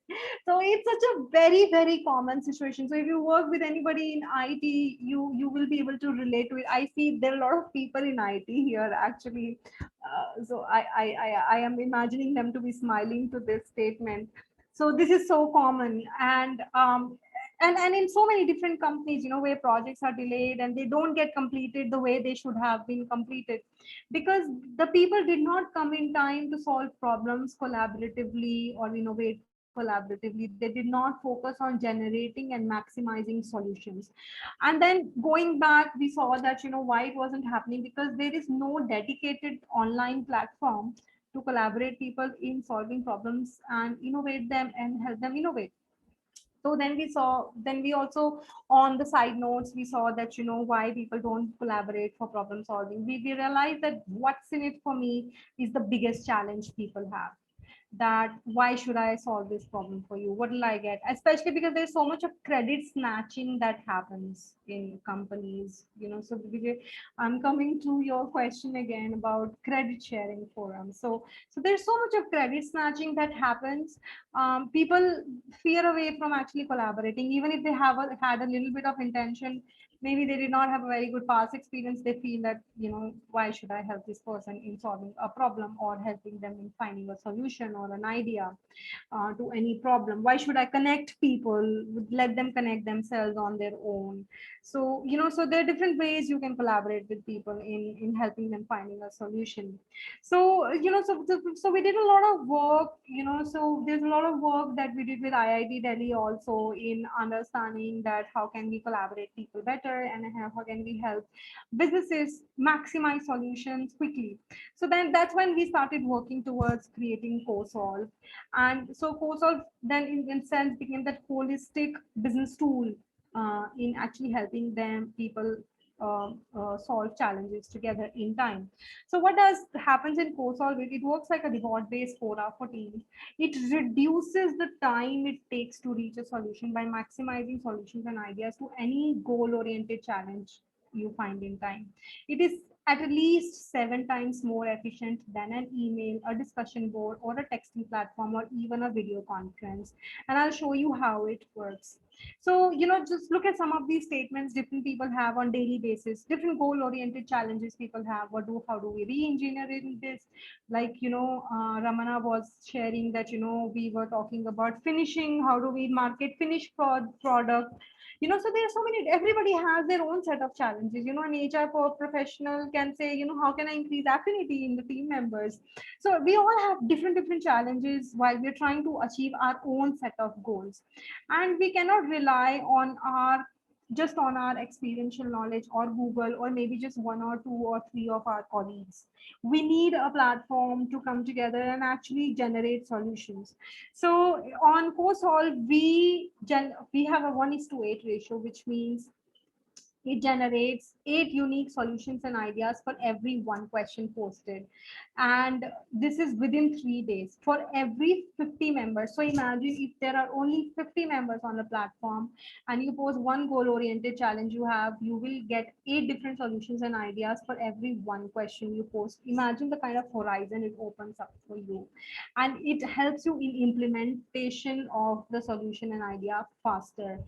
So it's such a very, very common situation. So if you work with anybody in IT, you will be able to relate to it. I see there are a lot of people in IT here actually. So I am imagining them to be smiling to this statement. So this is so common, and in so many different companies, where projects are delayed and they don't get completed the way they should have been completed, because the people did not come in time to solve problems collaboratively or innovate collaboratively. They did not focus on generating and maximizing solutions. And then going back, we saw that why it wasn't happening, because there is no dedicated online platform to collaborate people in solving problems and innovate them and help them innovate. So then we also, on the side notes, we saw that why people don't collaborate for problem solving. We realized that what's in it for me is the biggest challenge people have. that why should I solve this problem for you? What will I get? Especially because there's so much of credit snatching that happens in companies, you know. So Vijay, I'm coming to your question again about credit sharing forums. So there's so much of credit snatching that happens. People fear away from actually collaborating, even if they have had a little bit of intention. Maybe they did not have a very good past experience. They feel that, you know, why should I help this person in solving a problem or helping them in finding a solution or an idea to any problem? Why should I connect people, let them connect themselves on their own? So, you know, so there are different ways you can collaborate with people in helping them finding a solution. So, you know, so we did a lot of work, you know. So there's a lot of work that we did with IIT Delhi also in understanding that how can we collaborate people better, and how can we help businesses maximize solutions quickly. So then that's when we started working towards creating CoSolve. And so CoSolve then in sense became that holistic business tool in actually helping them people solve challenges together in time. So what does happens in CoSolve? It works like a reward-based quota for teams. It reduces the time it takes to reach a solution by maximizing solutions and ideas to any goal-oriented challenge you find in time. It is at least 7 times more efficient than an email, a discussion board, or a texting platform, or even a video conference. And I'll show you how it works. So, you know, just look at some of these statements different people have on daily basis, different goal-oriented challenges people have. How do we re-engineer in this? Like, you know, Ramana was sharing that, you know, we were talking about finishing, how do we market finished product? You know, so there are so many, everybody has their own set of challenges. You know, an HR professional can say, you know, how can I increase affinity in the team members? So we all have different challenges while we're trying to achieve our own set of goals, and we cannot rely on our just on our experiential knowledge or Google or maybe just one or two or three of our colleagues. We need a platform to come together and actually generate solutions. So on CoSolve, we have a 1:8 ratio, which means it generates 8 unique solutions and ideas for every one question posted. And this is within 3 days for every 50 members. So imagine if there are only 50 members on the platform and you post one goal oriented challenge you will get 8 different solutions and ideas for every one question you post. Imagine the kind of horizon it opens up for you. And it helps you in implementation of the solution and idea faster.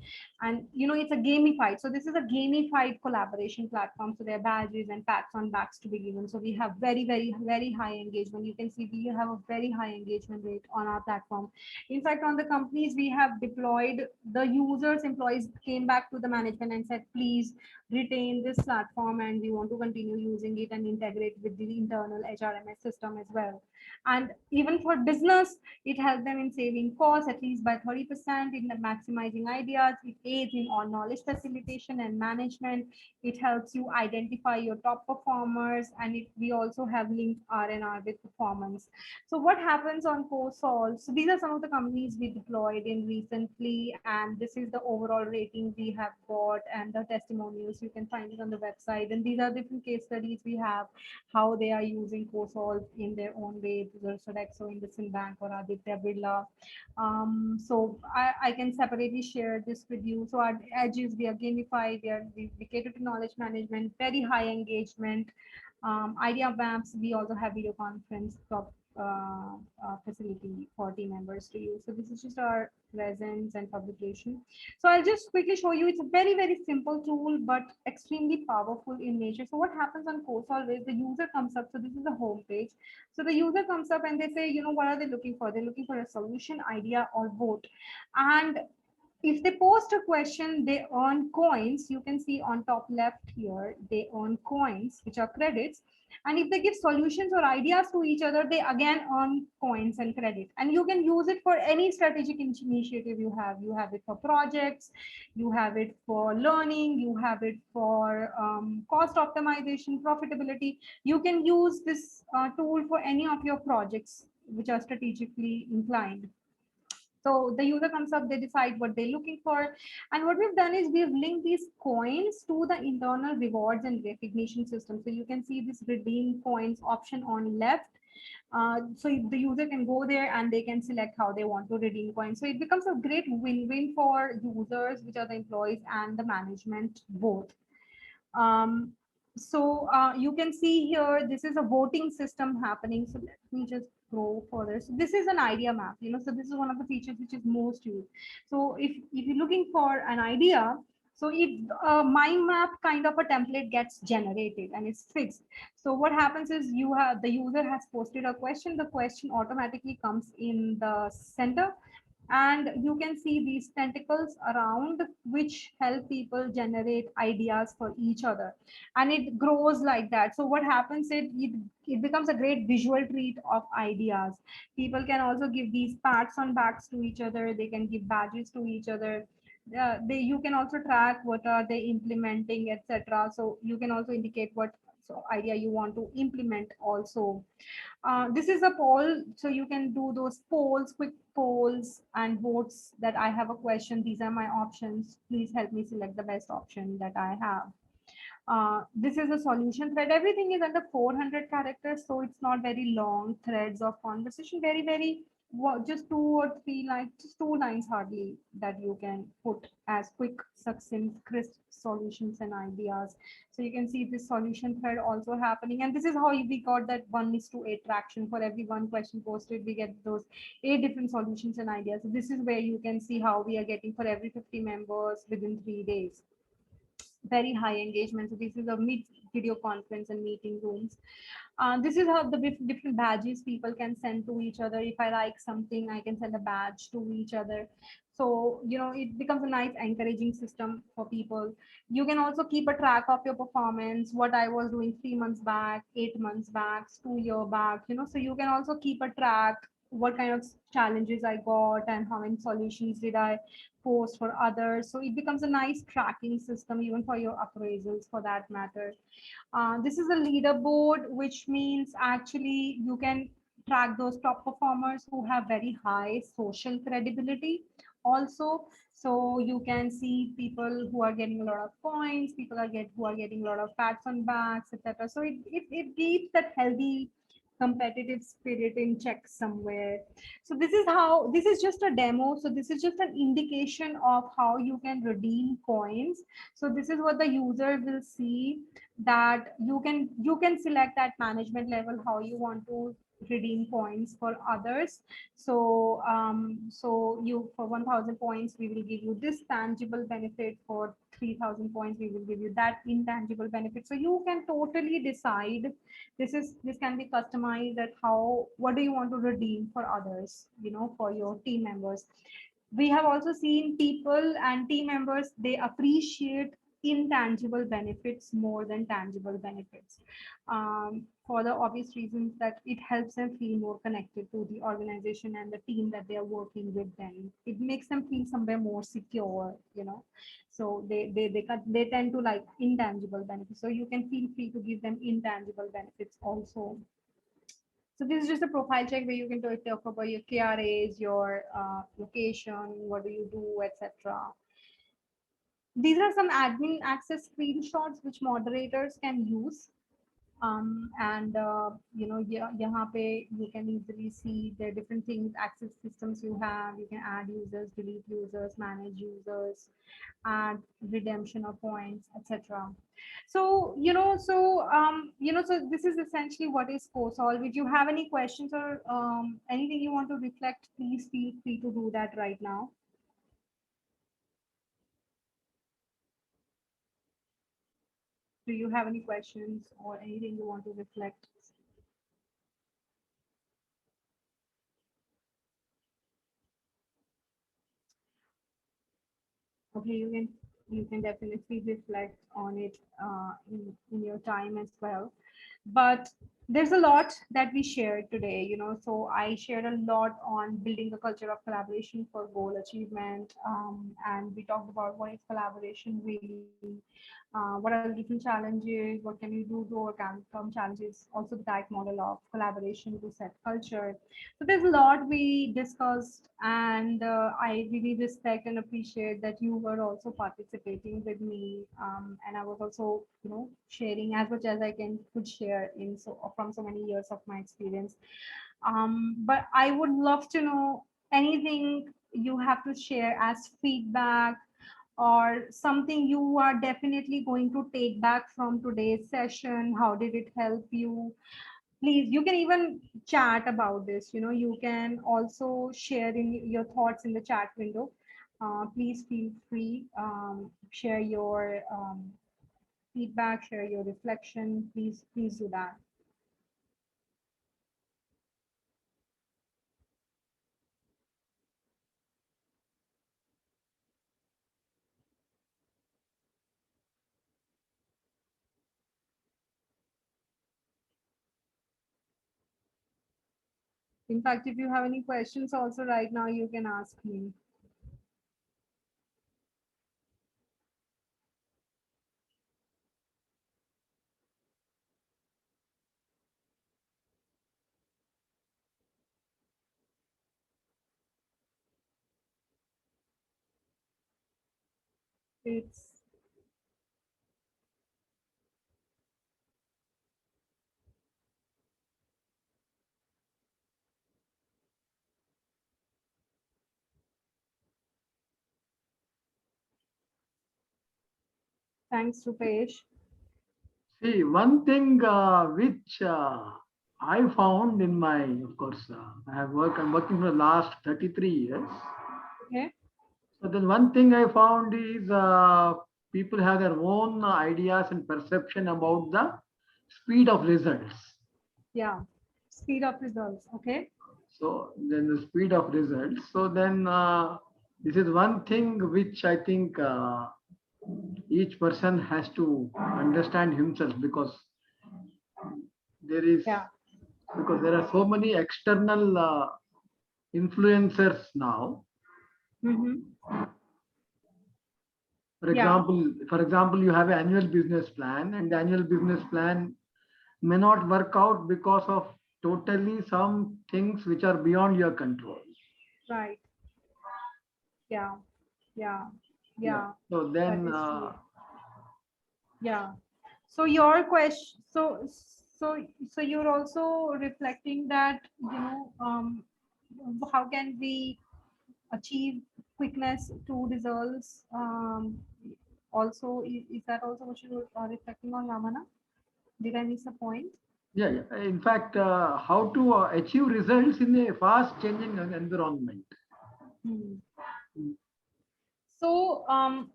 And you know, it's a gamified, so this is a gamified collaboration platform. So there are badges and pats on backs to be given. So we have very high engagement. You can see we have a very high engagement rate on our platform. In fact, on the companies we have deployed, the users employees came back to the management and said, please retain this platform and we want to continue using it and integrate with the internal HRMS system as well. And even for business, it helps them in saving costs at least by 30%, in maximizing ideas. It aids in all knowledge facilitation and management. It helps you identify your top performers, and we also have linked R&R with performance. So what happens on CoSolve? So these are some of the companies we deployed in recently, and this is the overall rating we have got and the testimonials. You can find it on the website. And these are different case studies we have, how they are using CoSolve in their own way, Sodexo, IndusInd Bank, or Aditya Birla. So I can separately share this with you. So our edges, we are gamified, we cater to knowledge management, very high engagement. Idea maps, we also have video conference facility for team members to use. So this is just our presence and publication. So I'll just quickly show you. It's a very simple tool, but extremely powerful in nature. So what happens on CoSolve is the user comes up. So this is the home page. So the user comes up and they say, you know, what are they looking for? They're looking for a solution, idea, or both. And if they post a question, they earn coins. You can see on top left here, they earn coins, which are credits. And if they give solutions or ideas to each other, they again earn coins and credit. And you can use it for any strategic initiative you have. You have it for projects, you have it for learning, you have it for cost optimization, profitability. You can use this tool for any of your projects which are strategically inclined. So the user comes up, they decide what they're looking for. And what we've done is we've linked these coins to the internal rewards and recognition system. So you can see this redeem coins option on left. So the user can go there and they can select how they want to redeem coins. So it becomes a great win-win for users, which are the employees, and the management both. Um, you can see here, this is a voting system happening. So let me just go further. So this is an idea map, so this is one of the features which is most used. So if you're looking for an idea, so if a mind map kind of a template gets generated and it's fixed, so what happens is the user has posted a question, the question automatically comes in the center, and you can see these tentacles around which help people generate ideas for each other, and it grows like that. So what happens, it becomes a great visual treat of ideas. People can also give these pats on backs to each other, they can give badges to each other. You can also track what are they implementing, etc. So you can also indicate what idea you want to implement also. This is a poll, so you can do those polls, quick polls and votes that I have a question. These are my options. Please help me select the best option that I have. This is a solution thread. Everything is under 400 characters, so it's not very long threads of conversation. Very, just 2 or 3 lines, just 2 lines hardly that you can put as quick, succinct, crisp solutions and ideas. So you can see this solution thread also happening, and this is how we got that 1:8 traction. For every one question posted, we get those 8 different solutions and ideas. So this is where you can see how we are getting for every 50 members within 3 days. Very high engagement. So this is a meet video conference and meeting rooms. This is how the different badges people can send to each other. If I like something, I can send a badge to each other. So, it becomes a nice encouraging system for people. You can also keep a track of your performance, what I was doing 3 months back, 8 months back, 2 year back, so you can also keep a track what kind of challenges I got and how many solutions did I post for others. So it becomes a nice tracking system even for your appraisals for that matter. This is a leaderboard, which means actually you can track those top performers who have very high social credibility also. So you can see people who are getting a lot of points, who are getting a lot of pats on backs, etc. So it keeps that healthy competitive spirit in check somewhere. So this is just a demo. So this is just an indication of how you can redeem coins. So this is what the user will see, that you can select at management level how you want to redeem points for others. So you, for 1,000 points we will give you this tangible benefit, for 3,000 points we will give you that intangible benefit. So you can totally decide. This can be customized at what do you want to redeem for others, for your team members. We have also seen people and team members, they appreciate intangible benefits more than tangible benefits, for the obvious reasons that it helps them feel more connected to the organization and the team that they are working with. Them, it makes them feel somewhere more secure. So they tend to like intangible benefits, so you can feel free to give them intangible benefits also. So this is just a profile check where you can talk about your KRAs, your location, what do you do, etc. These are some admin access screenshots which moderators can use. And यहाँ पे you can easily see the different things, access systems you have. You can add users, delete users, manage users, add redemption of points, etc. So so this is essentially what is CoSolve. If you have any questions or anything you want to reflect, please feel free to do that right now. Do you have any questions or anything you want to reflect? Okay, you can definitely reflect on it in your time as well. But there's a lot that we shared today, so I shared a lot on building a culture of collaboration for goal achievement, and we talked about what is collaboration really, what are the different challenges, what can you do to overcome challenges, also the type model of collaboration to set culture. So there's a lot we discussed, and I really respect and appreciate that you were also participating with me, and I was also, sharing as much as I could share in so of from so many years of my experience. But I would love to know anything you have to share as feedback or something you are definitely going to take back from today's session. How did it help you? Please, you can even chat about this. You can also share in your thoughts in the chat window. Please feel free, share your feedback, share your reflection. Please do that. In fact, if you have any questions also right now, you can ask me. It's Thanks, Rupesh. See, one thing which I found in my, of course, I'm working for the last 33 years. Okay. So then one thing I found is people have their own ideas and perception about the speed of results. Yeah. Speed of results. Okay. So then the speed of results. So then this is one thing which I think each person has to understand himself, because there is Yeah. because there are so many external influencers now. Mm-hmm. Yeah. For example, you have an annual business plan, and the annual business plan may not work out because of totally some things which are beyond your control. Right. Yeah. Yeah. Yeah. Yeah. So That then, is true. Yeah. So your question, so you're also reflecting that, how can we achieve quickness to results? Also, is that also what you are reflecting on, Ramana? Did I miss a point? yeah, yeah. In fact, how to achieve results in a fast changing environment. Hmm. So,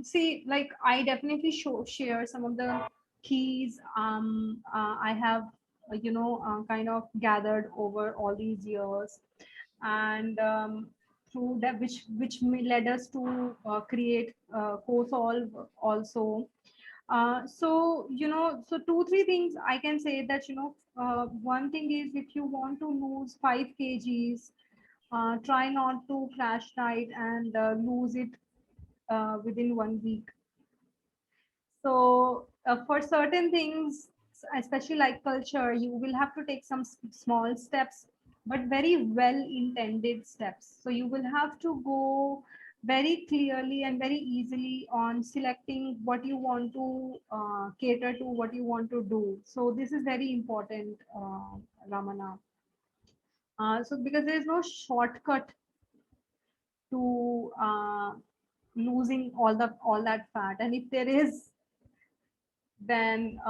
see, like I definitely share some of the keys I have, kind of gathered over all these years, and through that, which led us to create CoSolve also. So 2-3 things I can say that, one thing is, if you want to lose 5 kgs, try not to crash diet and lose it within 1 week. So for certain things, especially like culture, you will have to take some small steps, but very well intended steps. So you will have to go very clearly and very easily on selecting what you want to cater to, what you want to do. So this is very important, Ramana. So because there is no shortcut to losing all that fat, and if there is, then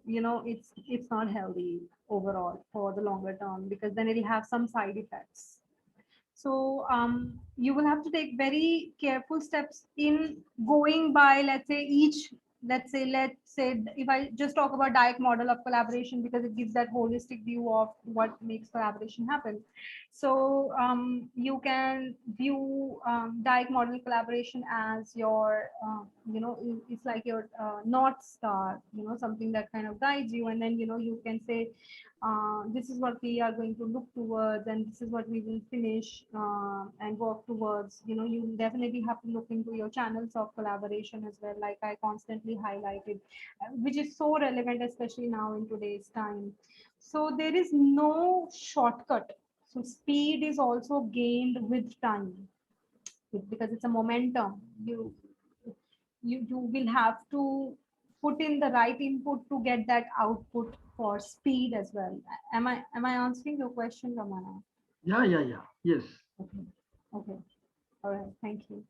it's not healthy overall for the longer term, because then it'll have some side effects. So you will have to take very careful steps in going by, let's say if I just talk about Dyack model of collaboration, because it gives that holistic view of what makes collaboration happen. So you can view Dyack model collaboration as your, it's like your North Star, something that kind of guides you. And then, you can say, this is what we are going to look towards, and this is what we will finish and work towards. You definitely have to look into your channels of collaboration as well, like I constantly highlighted, which is so relevant, especially now in today's time. So there is no shortcut. So speed is also gained with time, because it's a momentum. You will have to put in the right input to get that output for speed as well. Am I answering your question, Ramana? Yeah. Yes. Okay. Okay. All right. Thank you.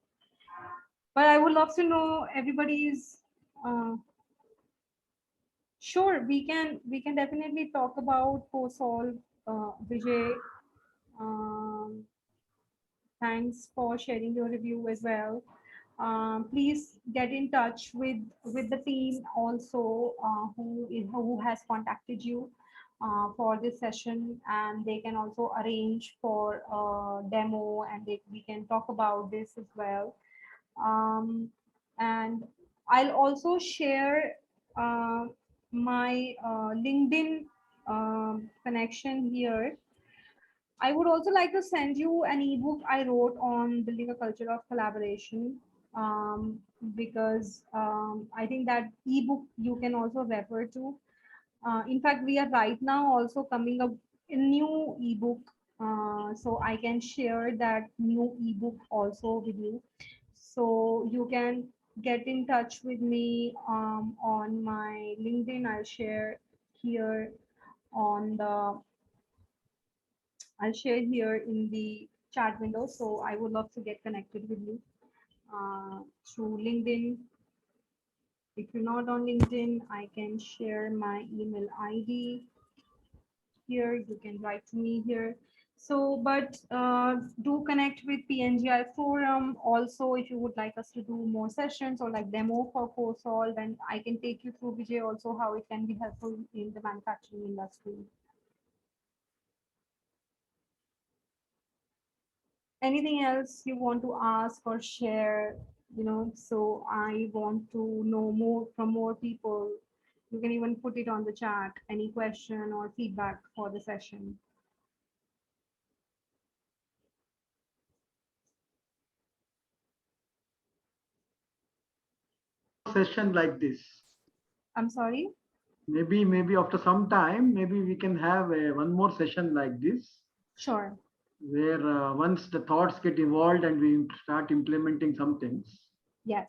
But I would love to know everybody's. Sure, we can definitely talk about CoSolve, Vijay. Um, Thanks for sharing your review as well. Please get in touch with the team also, who has contacted you for this session, and they can also arrange for a demo, and we can talk about this as well. And I'll also share uh, my LinkedIn connection here. I would also like to send you an ebook I wrote on building a culture of collaboration, because I think that ebook you can also refer to. In fact, we are right now also coming up a new ebook, so I can share that new ebook also with you. So you can get in touch with me on my LinkedIn. I'll share here on the I'll share here in the chat window. So I would love to get connected with you through LinkedIn. If you're not on LinkedIn, I can share my email ID here. You can write to me here. So, but do connect with PNGI Forum. Also, if you would like us to do more sessions or like demo for CoSolve, and I can take you through, Vijay, also how it can be helpful in the manufacturing industry. Anything else you want to ask or share, so I want to know more from more people. You can even put it on the chat, any question or feedback for the session. Session like this. I'm sorry. Maybe after some time, maybe we can have one more session like this. Sure. Where once the thoughts get evolved and we start implementing some things. Yes.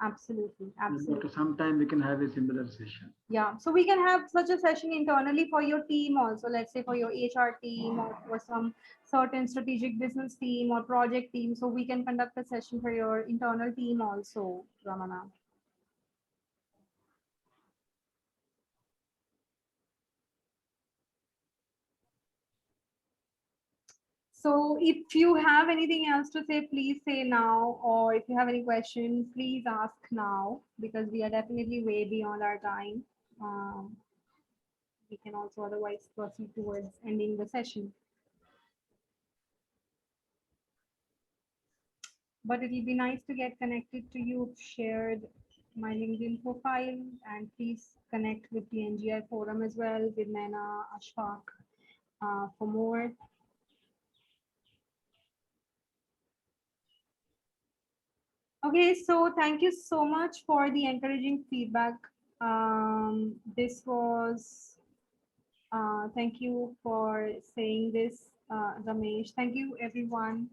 Absolutely. After some time, we can have a similar session. Yeah, so we can have such a session internally for your team also, let's say for your HR team or for some certain strategic business team or project team. So we can conduct a session for your internal team also, Ramana. So if you have anything else to say, please say now, or if you have any questions, please ask now, because we are definitely way beyond our time. We can also otherwise proceed towards ending the session. But it will be nice to get connected to you. Shared my LinkedIn profile, and please connect with the NGI forum as well with Naina, Ashfaq for more. Okay, so thank you so much for the encouraging feedback. This was, thank you for saying this, Ramesh. Thank you, everyone.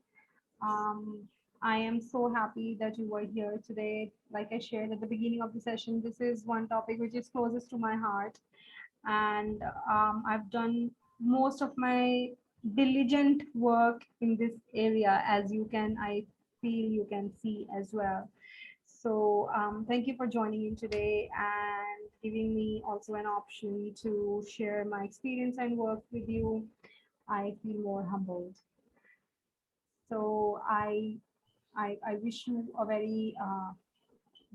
I am so happy that you were here today. Like I shared at the beginning of the session, this is one topic which is closest to my heart. And I've done most of my diligent work in this area, as I feel you can see as well. So thank you for joining in today and giving me also an option to share my experience and work with you. I feel more humbled. So I wish you a very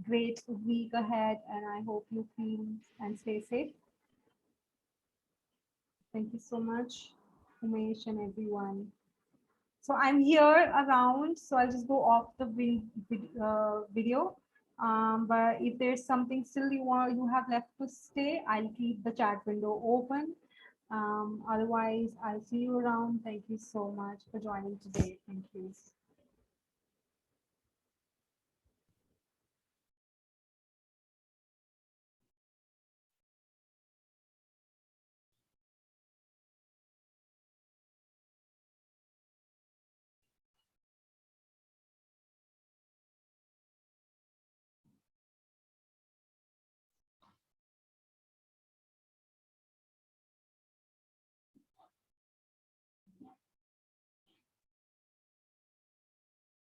great week ahead, and I hope you feel and stay safe. Thank you so much, Umesh and everyone. So I'm here around, so I'll just go off the video. But if there's something still you have left to stay, I'll keep the chat window open. Otherwise, I'll see you around. Thank you so much for joining today. Thank you.